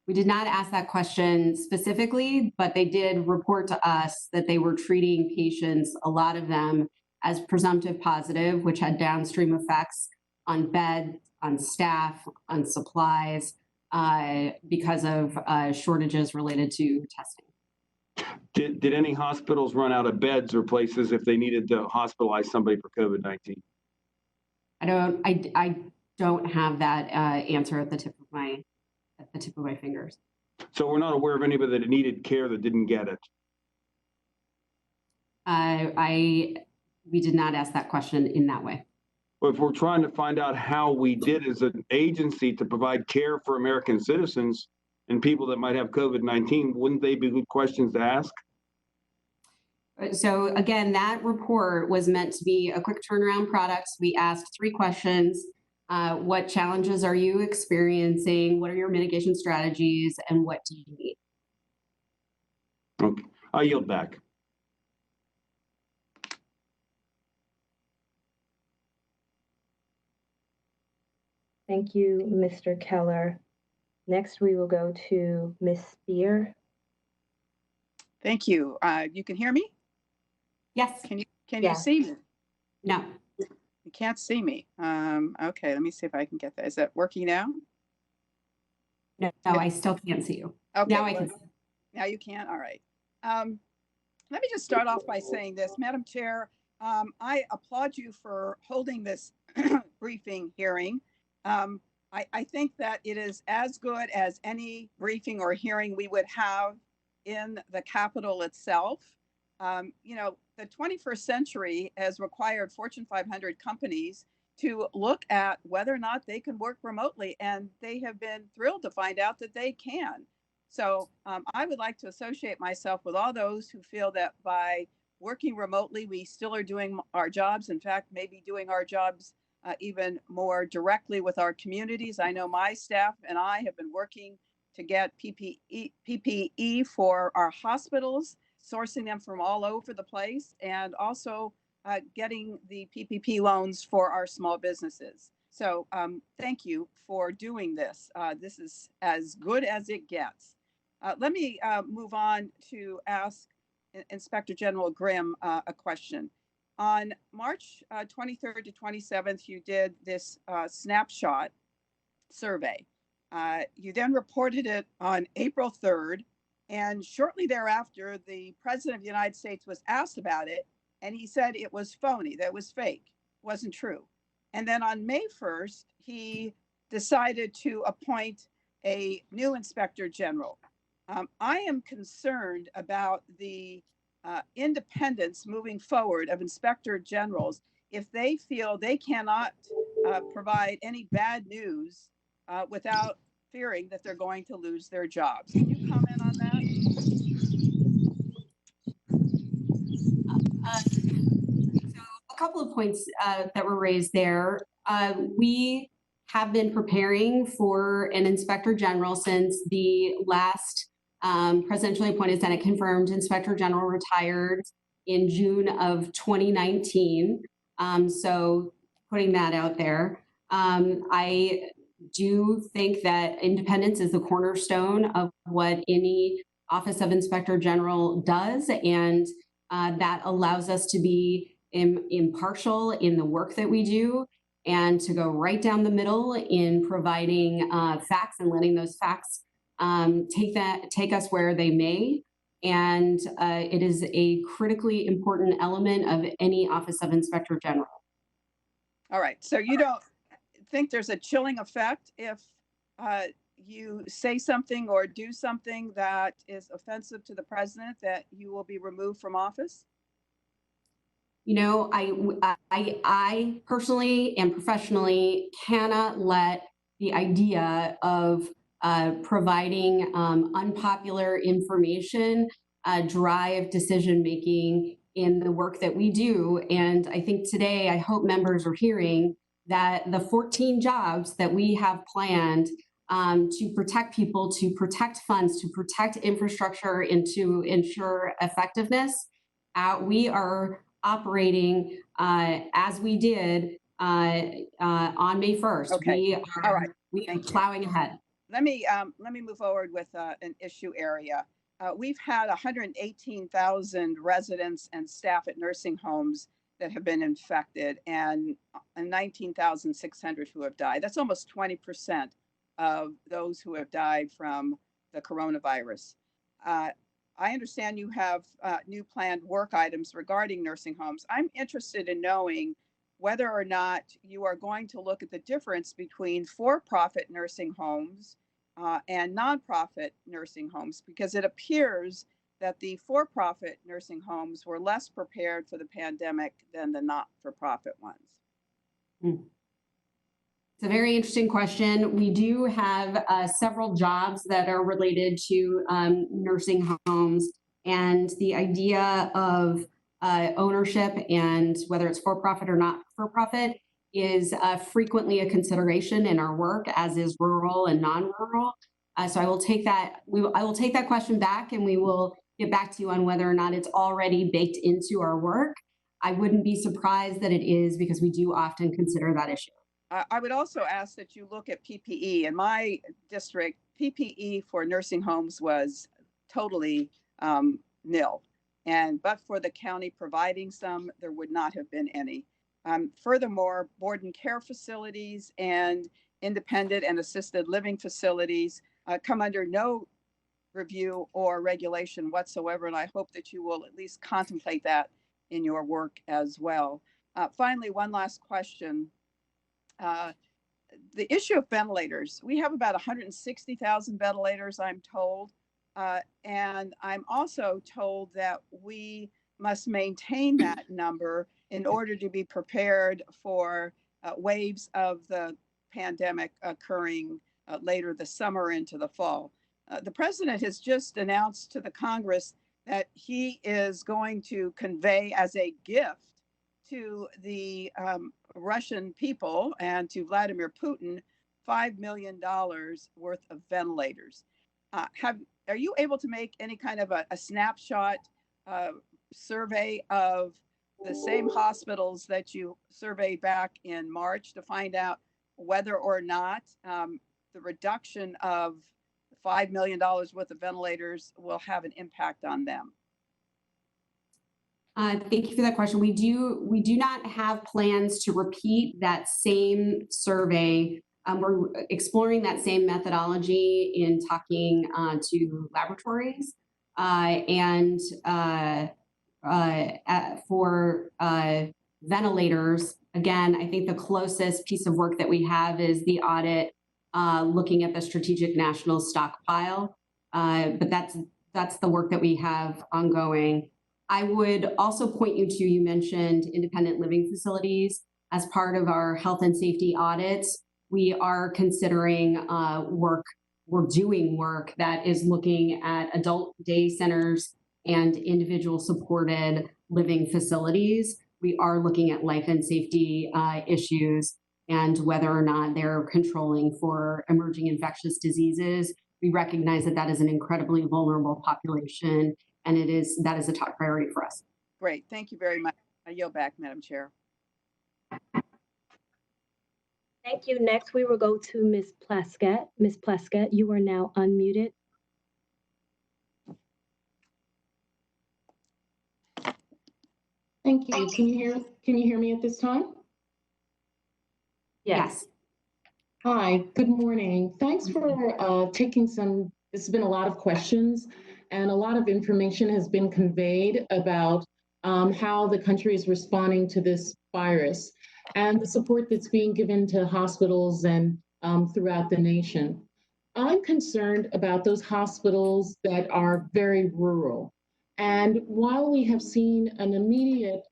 We did not ask that question specifically, but they did report to us that they were treating patients, a lot of them, as presumptive positive, which had downstream effects on beds, on staff, on supplies, because of shortages related to testing. Did any hospitals run out of beds or places if they needed to hospitalize somebody for COVID-19? I don't have that answer at the tip of my fingers. So we're not aware of anybody that needed care that didn't get it. We did not ask that question in that way. But if we're trying to find out how we did as an agency to provide care for American citizens and people that might have COVID-19, wouldn't they be good questions to ask? So again, that report was meant to be a quick turnaround product. We asked 3 questions. What challenges are you experiencing? What are your mitigation strategies? And what do you need? Okay, I yield back. Thank you, Mr. Keller. Next, we will go to Ms. Spear. Thank you. You can hear me? Yes. Can you see me? No. You can't see me. Okay, let me see if I can get that. Is that working now? No, I still can't see you. Okay, now I can. Now you can? All right. Let me just start off by saying this. Madam Chair, I applaud you for holding this briefing hearing. I think that it is as good as any briefing or hearing we would have in the Capitol itself. The 21st century has required Fortune 500 companies to look at whether or not they can work remotely, and they have been thrilled to find out that they can. So I would like to associate myself with all those who feel that by working remotely, we still are doing our jobs. In fact, maybe doing our jobs even more directly with our communities. I know my staff and I have been working to get PPE for our hospitals, sourcing them from all over the place, and also getting the PPP loans for our small businesses. So thank you for doing this. This is as good as it gets. Let me move on to ask Inspector General Grimm a question. On March 23rd to 27th, you did this snapshot survey. You then reported it on April 3rd, and shortly thereafter, the President of the United States was asked about it, and he said it was phony, that it was fake, wasn't true. And then on May 1st, he decided to appoint a new Inspector General. I am concerned about the independence moving forward of Inspector Generals if they feel they cannot provide any bad news without fearing that they're going to lose their jobs. Can you comment on that? So a couple of points that were raised there. We have been preparing for an Inspector General since the last presidentially appointed Senate confirmed Inspector General retired in June of 2019. So putting that out there. I do think that independence is the cornerstone of what any Office of Inspector General does, and that allows us to be impartial in the work that we do and to go right down the middle in providing facts and letting those facts take us where they may. And it is a critically important element of any Office of Inspector General. All right, so you don't think there's a chilling effect if you say something or do something that is offensive to the president, that you will be removed from office? You know, I personally and professionally cannot let the idea of providing unpopular information drive decision-making in the work that we do. And I think today, I hope members are hearing that the 14 jobs that we have planned to protect people, to protect funds, to protect infrastructure, and to ensure effectiveness, we are operating as we did on May 1st. Okay. All right. We are plowing ahead. Let me move forward with an issue area. We've had 118,000 residents and staff at nursing homes that have been infected, and 19,600 who have died. That's almost 20% of those who have died from the coronavirus. I understand you have new planned work items regarding nursing homes. I'm interested in knowing whether or not you are going to look at the difference between for-profit nursing homes and nonprofit nursing homes, because it appears that the for-profit nursing homes were less prepared for the pandemic than the not-for-profit ones. It's a very interesting question. We do have several jobs that are related to nursing homes, and the idea of ownership and whether it's for-profit or not for-profit is frequently a consideration in our work, as is rural and non-rural. So I will take that. I will take that question back, and we will get back to you on whether or not it's already baked into our work. I wouldn't be surprised that it is, because we do often consider that issue. I would also ask that you look at PPE. In my district, PPE for nursing homes was totally nil. But for the county providing some, there would not have been any. Furthermore, board and care facilities and independent and assisted living facilities come under no review or regulation whatsoever. And I hope that you will at least contemplate that in your work as well. Finally, one last question. The issue of ventilators. We have about 160,000 ventilators, I'm told. And I'm also told that we must maintain that number in order to be prepared for waves of the pandemic occurring later this summer into the fall. The president has just announced to the Congress that he is going to convey as a gift to the Russian people and to Vladimir Putin $5 million worth of ventilators. Are you able to make any kind of a snapshot survey of the same hospitals that you surveyed back in March to find out whether or not the reduction of $5 million worth of ventilators will have an impact on them? Thank you for that question. We do not have plans to repeat that same survey. We're exploring that same methodology in talking to laboratories and for ventilators. Again, I think the closest piece of work that we have is the audit looking at the strategic national stockpile, but that's the work that we have ongoing. I would also point you to, you mentioned independent living facilities. As part of our health and safety audits, we are considering we're doing work that is looking at adult day centers and individual supported living facilities. We are looking at life and safety issues and whether or not they're controlling for emerging infectious diseases. We recognize that that is an incredibly vulnerable population, and that is a top priority for us. Great, thank you very much. I yield back, Madam Chair. Thank you. Next, we will go to Ms. Plaskett. Ms. Plaskett, you are now unmuted. Thank you. Can you hear me at this time? Yes. Hi, good morning. Thanks for taking some, this has been a lot of questions and a lot of information has been conveyed about how the country is responding to this virus and the support that's being given to hospitals and throughout the nation. I'm concerned about those hospitals that are very rural. And while we have seen an immediate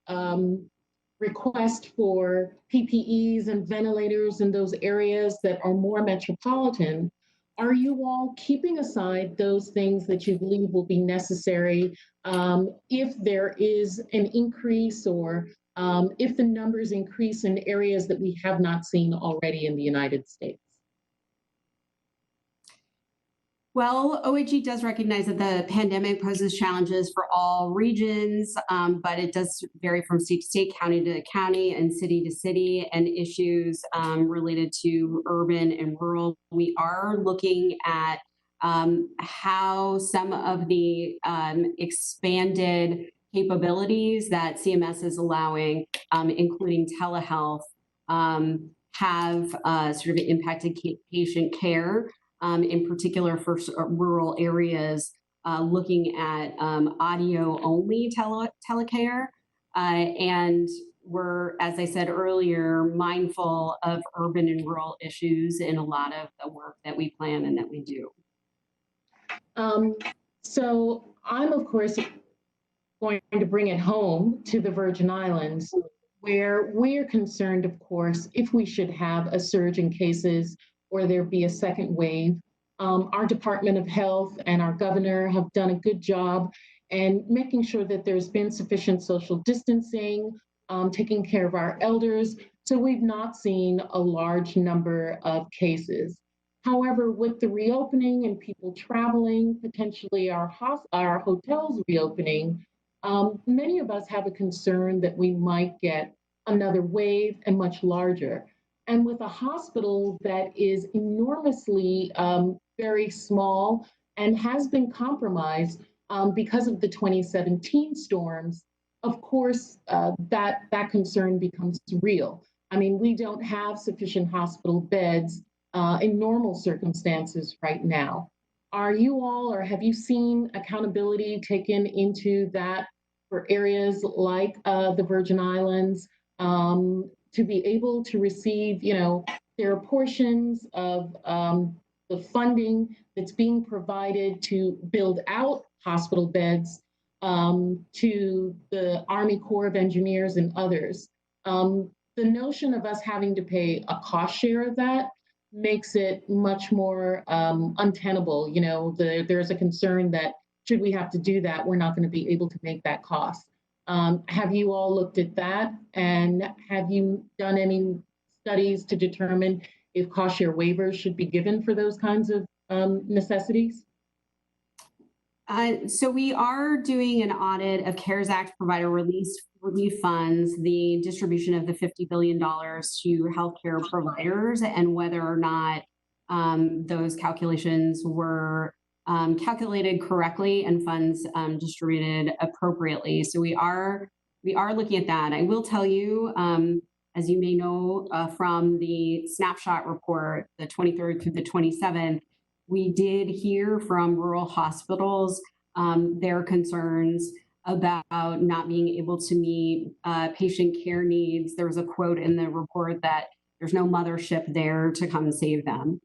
request for PPEs and ventilators in those areas that are more metropolitan, are you all keeping aside those things that you believe will be necessary if there is an increase or if the numbers increase in areas that we have not seen already in the United States? Well, OHG does recognize that the pandemic poses challenges for all regions, but it does vary from state to state, county to county, and city to city, and issues related to urban and rural. We are looking at how some of the expanded capabilities that CMS is allowing, including telehealth, have sort of impacted patient care. In particular for rural areas, looking at audio-only telecare. And we're, as I said earlier, mindful of urban and rural issues in a lot of the work that we plan and that we do. So I'm, of course, going to bring it home to the Virgin Islands, where we're concerned, of course, if we should have a surge in cases or there be a second wave. Our Department of Health and our governor have done a good job in making sure that there's been sufficient social distancing, taking care of our elders. So we've not seen a large number of cases. However, with the reopening and people traveling, potentially our hotels reopening, many of us have a concern that we might get another wave and much larger. And with a hospital that is enormously very small and has been compromised because of the 2017 storms, of course, that concern becomes real. I mean, we don't have sufficient hospital beds in normal circumstances right now. Are you all, or have you seen accountability taken into that for areas like the Virgin Islands? To be able to receive, there are portions of the funding that's being provided to build out hospital beds to the Army Corps of Engineers and others. The notion of us having to pay a cost share of that makes it much more untenable. There's a concern that should we have to do that, we're not going to be able to make that cost. Have you all looked at that? And have you done any studies to determine if cost share waivers should be given for those kinds of necessities? So we are doing an audit of CARES Act provider relief funds, the distribution of the $50 billion to healthcare providers, and whether or not those calculations were calculated correctly and funds distributed appropriately. So we are looking at that. I will tell you, as you may know from the snapshot report, the 23rd through the 27th, we did hear from rural hospitals their concerns about not being able to meet patient care needs. There was a quote in the report that there's no mothership there to come save them.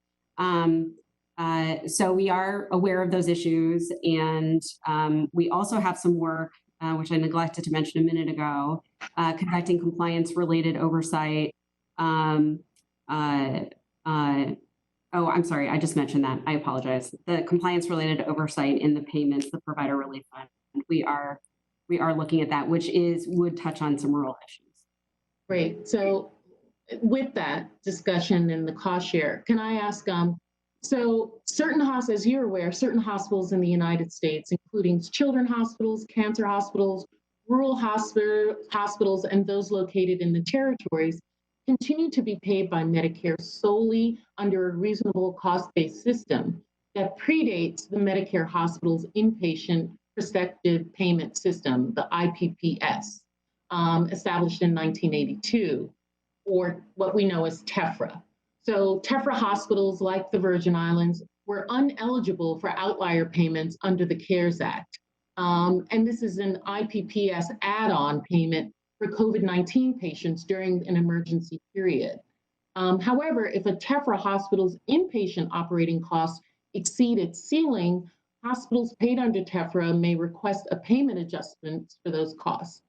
So we are aware of those issues, and we also have some work, which I neglected to mention a minute ago, conducting compliance-related oversight. Oh, I'm sorry, I just mentioned that. I apologize. The compliance-related oversight in the payments, the provider relief fund. We are looking at that, which would touch on some rural issues. Great. So with that discussion and the cost share, can I ask, so certain hospitals, as you're aware, certain hospitals in the United States, including children's hospitals, cancer hospitals, rural hospitals, and those located in the territories, continue to be paid by Medicare solely under a reasonable cost-based system that predates the Medicare hospital's inpatient prospective payment system, the IPPS, established in 1982, or what we know as TEFRA. So TEFRA hospitals, like the Virgin Islands, were ineligible for outlier payments under the CARES Act. And this is an IPPS add-on payment for COVID-19 patients during an emergency period. However, if a TEFRA hospital's inpatient operating costs exceed its ceiling, hospitals paid under TEFRA may request a payment adjustment for those costs.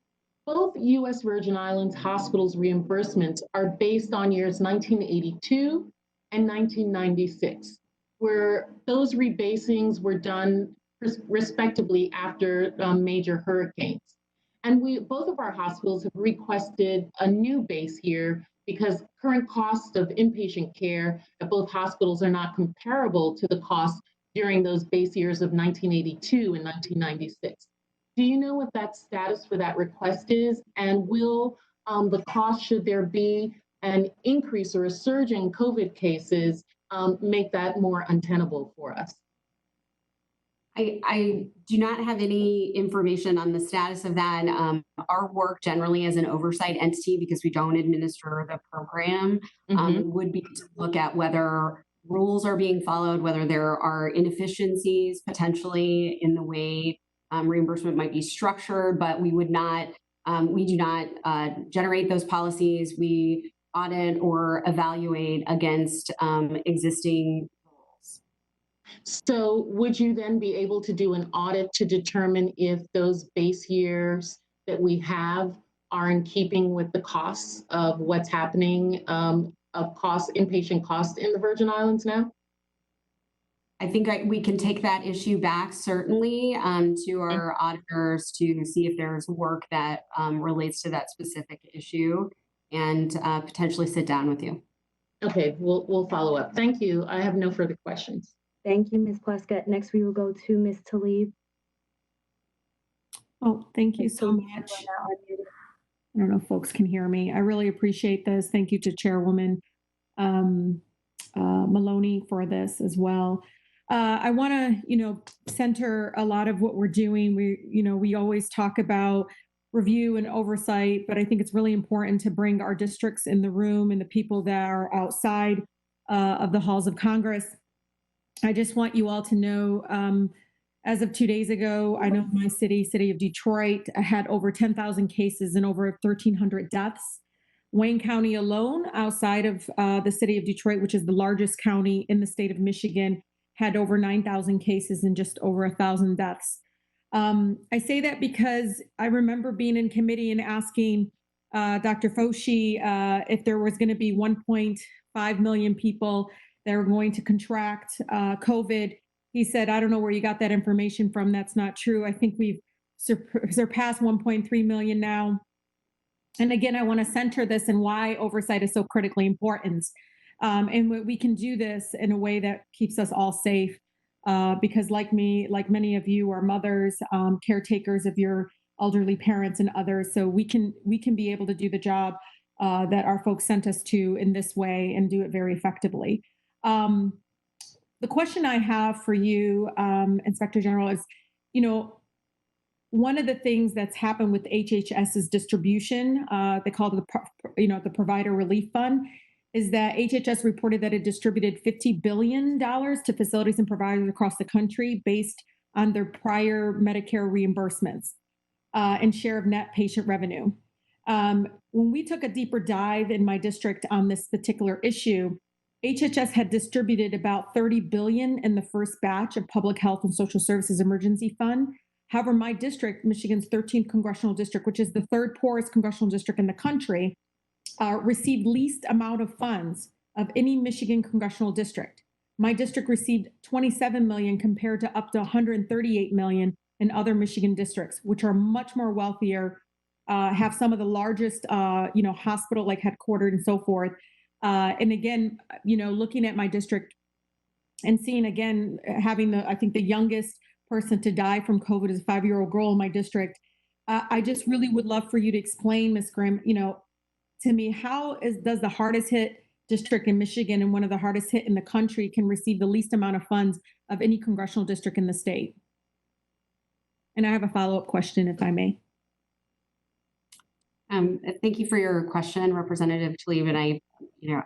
Both U.S. Virgin Islands hospitals' reimbursements are based on years 1982 and 1996, where those rebasings were done respectively after major hurricanes. And both of our hospitals have requested a new base year because current costs of inpatient care at both hospitals are not comparable to the costs during those base years of 1982 and 1996. Do you know what that status for that request is? And will the cost, should there be an increase or a surge in COVID cases, make that more untenable for us? I do not have any information on the status of that. Our work generally as an oversight entity, because we don't administer the program, would be to look at whether rules are being followed, whether there are inefficiencies potentially in the way reimbursement might be structured, but we do not generate those policies. We audit or evaluate against existing. So would you then be able to do an audit to determine if those base years that we have are in keeping with the costs of what's happening of inpatient costs in the Virgin Islands now? I think we can take that issue back, certainly, to our auditors to see if there's work that relates to that specific issue, and potentially sit down with you. Okay, we'll follow up. Thank you. I have no further questions. Thank you, Ms. Plaskett. Next, we will go to Ms. Tlaib. Oh, thank you so much. I don't know if folks can hear me. I really appreciate this. Thank you to Chairwoman Maloney for this as well. I want to, center a lot of what we're doing. We always talk about review and oversight, but I think it's really important to bring our districts in the room and the people that are outside of the halls of Congress. I just want you all to know, as of 2 days ago, I know my city of Detroit, had over 10,000 cases and over 1,300 deaths. Wayne County alone, outside of the city of Detroit, which is the largest county in the state of Michigan, had over 9,000 cases and just over 1,000 deaths. I say that because I remember being in committee and asking Dr. Fauci if there was going to be 1.5 million people that were going to contract COVID He said, I don't know where you got that information from. That's not true. I think we've surpassed 1.3 million now. And again, I want to center this in why oversight is so critically important. And we can do this in a way that keeps us all safe. Because like me, like many of you are mothers, caretakers of your elderly parents and others. So we can be able to do the job that our folks sent us to in this way and do it very effectively. The question I have for you, Inspector General, is, one of the things that's happened with HHS's distribution, they call it the Provider Relief Fund, is that HHS reported that it distributed $50 billion to facilities and providers across the country based on their prior Medicare reimbursements and share of net patient revenue. When we took a deeper dive in my district on this particular issue, HHS had distributed about $30 billion in the first batch of Public Health and Social Services Emergency Fund. However, my district, Michigan's 13th congressional district, which is the third poorest congressional district in the country, received least amount of funds of any Michigan congressional district. My district received 27 million compared to up to 138 million in other Michigan districts, which are much more wealthier, have some of the largest, hospital like headquartered and so forth. And again, looking at my district and seeing again, having I think the youngest person to die from COVID is a 5-year-old girl in my district. I just really would love for you to explain, Ms. Grimm, to me, does the hardest hit district in Michigan and one of the hardest hit in the country can receive the least amount of funds of any congressional district in the state? And I have a follow-up question, if I may. Thank you for your question, Representative Tlaib. And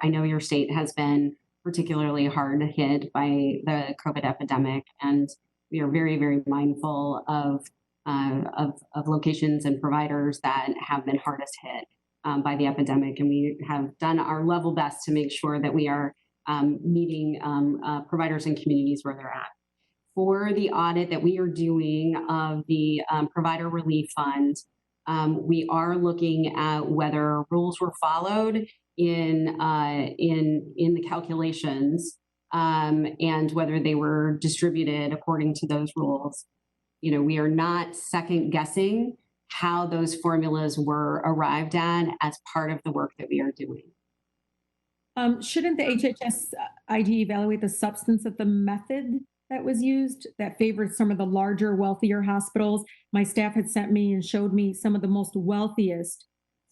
I know your state has been particularly hard hit by the COVID epidemic, and we are very, very mindful of locations and providers that have been hardest hit by the epidemic. And we have done our level best to make sure that we are meeting providers and communities where they're at. For the audit that we are doing of the Provider Relief Fund, we are looking at whether rules were followed in the calculations and whether they were distributed according to those rules. We are not second guessing how those formulas were arrived at as part of the work that we are doing. Shouldn't the HHS ID evaluate the substance of the method that was used that favored some of the larger, wealthier hospitals? My staff had sent me and showed me some of the most wealthiest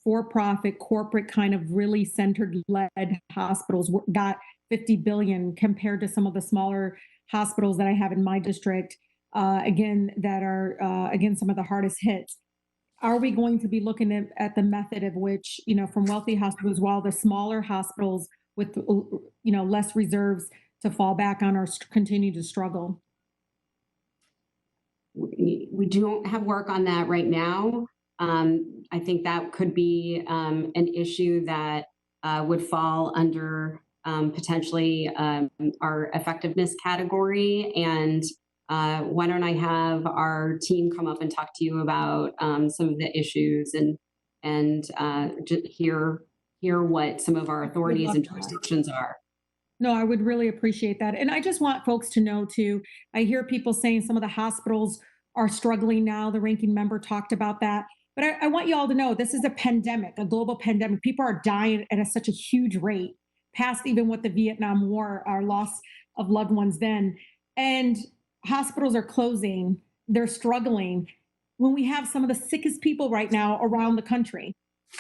for-profit, corporate kind of really centered-led hospitals got 50 billion compared to some of the smaller hospitals that I have in my district, that are, some of the hardest hits. Are we going to be looking at the method of which, from wealthy hospitals, while the smaller hospitals with, less reserves to fall back on or continue to struggle? We don't have work on that right now. I think that could be an issue that would fall under potentially our effectiveness category. And why don't I have our team come up and talk to you about some of the issues and just hear what some of our authorities and jurisdictions are. No, I would really appreciate that. And I just want folks to know too, I hear people saying some of the hospitals are struggling now. The ranking member talked about that. But I want you all to know this is a pandemic, a global pandemic. People are dying at such a huge rate, past even what the Vietnam War, our loss of loved ones then. And hospitals are closing, they're struggling. When we have some of the sickest people right now around the country,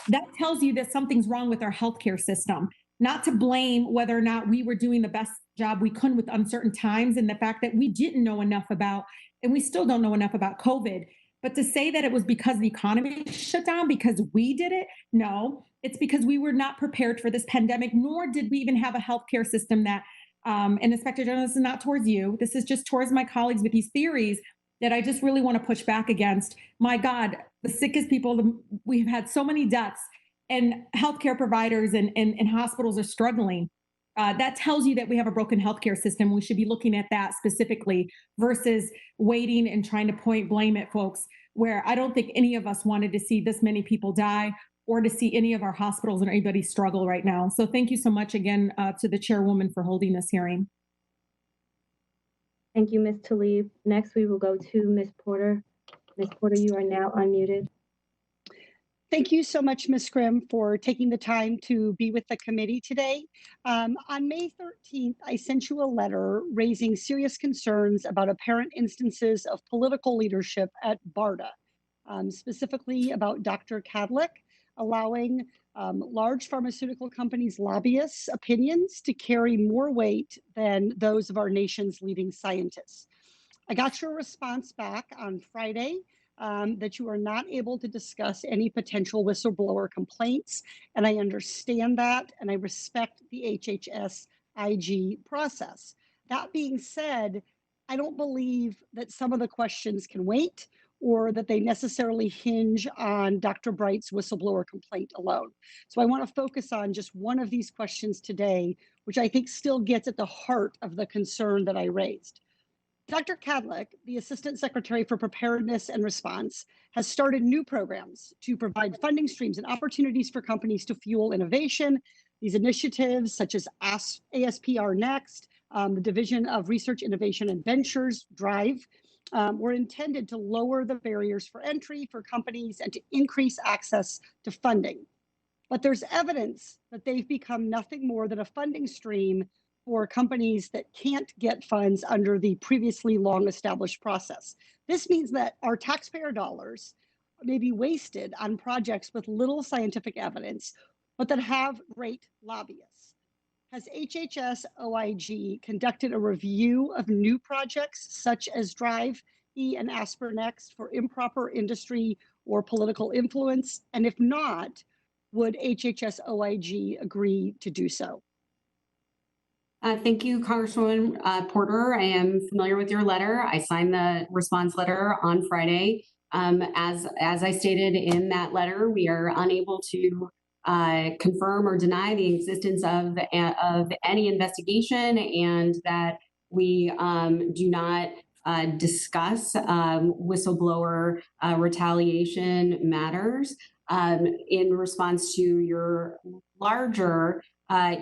that tells you that something's wrong with our healthcare system. Not to blame whether or not we were doing the best job we could with uncertain times and the fact that we didn't know enough about, and we still don't know enough about COVID. But to say that it was because the economy shut down because we did it, no, it's because we were not prepared for this pandemic, nor did we even have a healthcare system that, and Inspector General, this is not towards you, this is just towards my colleagues with these theories that I just really want to push back against. My God, the sickest people, we've had so many deaths, and healthcare providers and hospitals are struggling. That tells you that we have a broken healthcare system. We should be looking at that specifically versus waiting and trying to blame at folks, where I don't think any of us wanted to see this many people die or to see any of our hospitals or anybody struggle right now. So thank you so much again to the chairwoman for holding this hearing. Thank you, Ms. Tlaib. Next, we will go to Ms. Porter. Ms. Porter, you are now unmuted. Thank you so much, Ms. Grimm, for taking the time to be with the committee today. On May 13th, I sent you a letter raising serious concerns about apparent instances of political leadership at BARDA, specifically about Dr. Kadlec allowing large pharmaceutical companies' lobbyists' opinions to carry more weight than those of our nation's leading scientists. I got your response back on Friday that you are not able to discuss any potential whistleblower complaints, and I understand that, and I respect the HHS IG process. That being said, I don't believe that some of the questions can wait or that they necessarily hinge on Dr. Bright's whistleblower complaint alone. So I want to focus on just one of these questions today, which I think still gets at the heart of the concern that I raised. Dr. Kadlec, the Assistant Secretary for Preparedness and Response, has started new programs to provide funding streams and opportunities for companies to fuel innovation. These initiatives, such as ASPR Next, the Division of Research, Innovation, and Ventures, DRIVE, were intended to lower the barriers for entry for companies and to increase access to funding. But there's evidence that they've become nothing more than a funding stream for companies that can't get funds under the previously long-established process. This means that our taxpayer dollars may be wasted on projects with little scientific evidence, but that have great lobbyists. Has HHS OIG conducted a review of new projects such as DRIVE, E, and ASPR Next for improper industry or political influence? And if not, would HHS OIG agree to do so? Thank you, Congresswoman Porter. I am familiar with your letter. I signed the response letter on Friday. As I stated in that letter, we are unable to confirm or deny the existence of any investigation, and that we do not discuss whistleblower retaliation matters. In response to your larger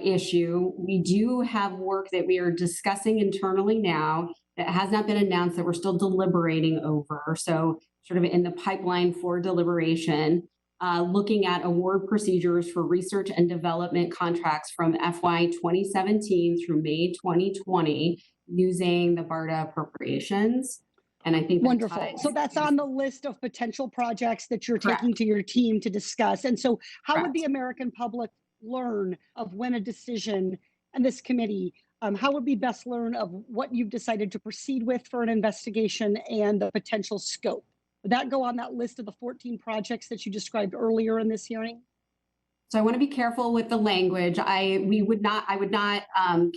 issue, we do have work that we are discussing internally now that has not been announced, that we're still deliberating over. So sort of in the pipeline for deliberation, looking at award procedures for research and development contracts from FY 2017 through May 2020 using the BARDA appropriations. And I think wonderful. So that's on the list of potential projects that you're taking to your team to discuss. And so how would the American public learn of when a decision, and this committee, how would we best learn of what you've decided to proceed with for an investigation and the potential scope? Would that go on that list of the 14 projects that you described earlier in this hearing? So I want to be careful with the language. I would not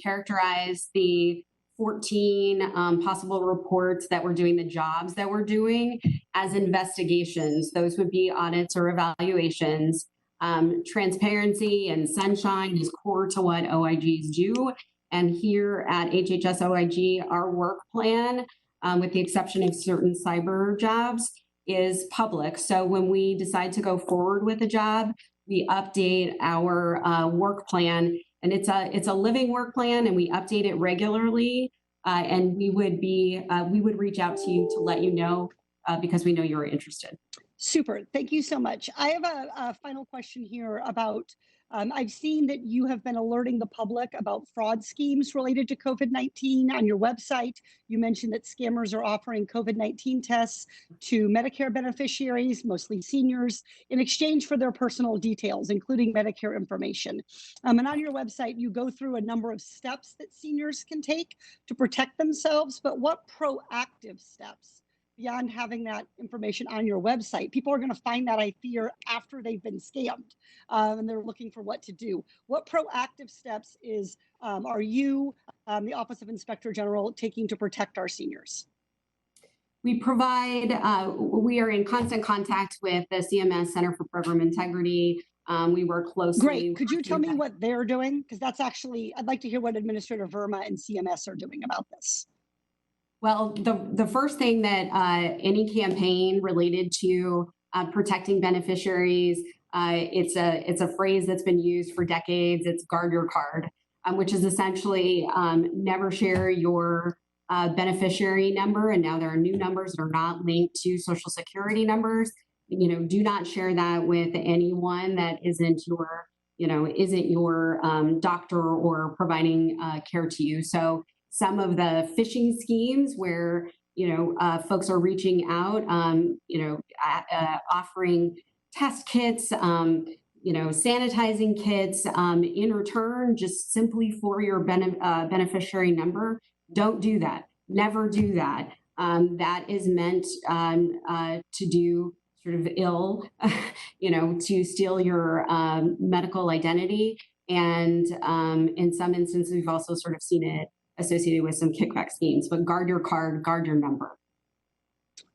characterize the 14 possible reports that we're doing, the jobs that we're doing, as investigations. Those would be audits or evaluations. Transparency and sunshine is core to what OIGs do. And here at HHS OIG, our work plan, with the exception of certain cyber jobs, is public. So when we decide to go forward with a job, we update our work plan, and it's a living work plan, and we update it regularly. And we would reach out to you to let you know because we know you're interested. Super. Thank you so much. I have a final question here about, I've seen that you have been alerting the public about fraud schemes related to COVID-19 on your website. You mentioned that scammers are offering COVID-19 tests to Medicare beneficiaries, mostly seniors, in exchange for their personal details, including Medicare information. And on your website, you go through a number of steps that seniors can take to protect themselves, but what proactive steps beyond having that information on your website? People are going to find that, I fear, after they've been scammed, and they're looking for what to do. What proactive steps are you, the Office of Inspector General, taking to protect our seniors? We we are in constant contact with the CMS Center for Program Integrity. We work closely. Great. Could you tell me what they're doing? Because that's actually, I'd like to hear what Administrator Verma and CMS are doing about this. Well, the first thing that any campaign related to protecting beneficiaries, it's a phrase that's been used for decades. It's guard your card, which is essentially never share your beneficiary number, and now there are new numbers that are not linked to Social Security numbers. Do not share that with anyone that isn't your doctor or providing care to you. So some of the phishing schemes where folks are reaching out, offering test kits, sanitizing kits in return, just simply for your beneficiary number. Don't do that. Never do that. That is meant to do sort of ill, to steal your medical identity. And in some instances, we've also sort of seen it associated with some kickback schemes, but guard your card, guard your number.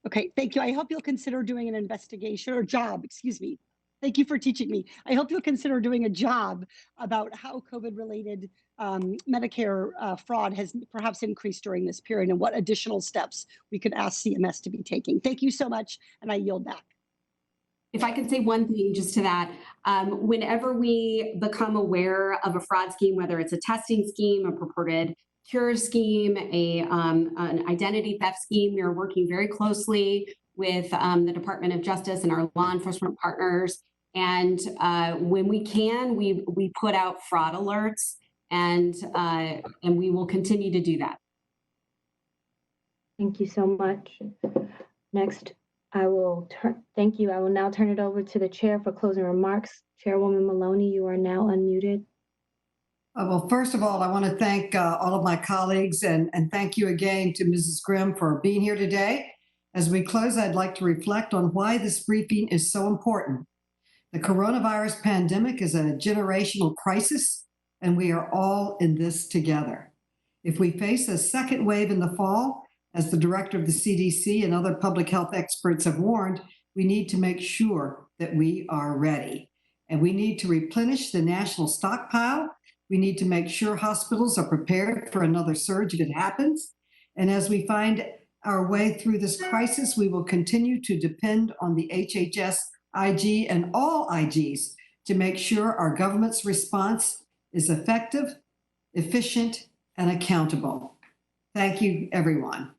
Okay, thank you. I hope you'll consider doing an investigation or job, excuse me. Thank you for teaching me. I hope you'll consider doing a job about how COVID-related Medicare fraud has perhaps increased during this period and what additional steps we could ask CMS to be taking. Thank you so much, and I yield back. If I could say one thing just to that, whenever we become aware of a fraud scheme, whether it's a testing scheme, a purported cure scheme, an identity theft scheme, we are working very closely with the Department of Justice and our law enforcement partners. And when we can, we put out fraud alerts, and we will continue to do that. Thank you so much. Next, thank you. I will now turn it over to the chair for closing remarks. Chairwoman Maloney, you are now unmuted. Well, first of all, I want to thank all of my colleagues and thank you again to Mrs. Grimm for being here today. As we close, I'd like to reflect on why this briefing is so important. The coronavirus pandemic is a generational crisis, and we are all in this together. If we face a second wave in the fall, as the director of the CDC and other public health experts have warned, we need to make sure that we are ready. And we need to replenish the national stockpile. We need to make sure hospitals are prepared for another surge if it happens. And as we find our way through this crisis, we will continue to depend on the HHS, IG, and all IGs to make sure our government's response is effective, efficient, and accountable. Thank you, everyone.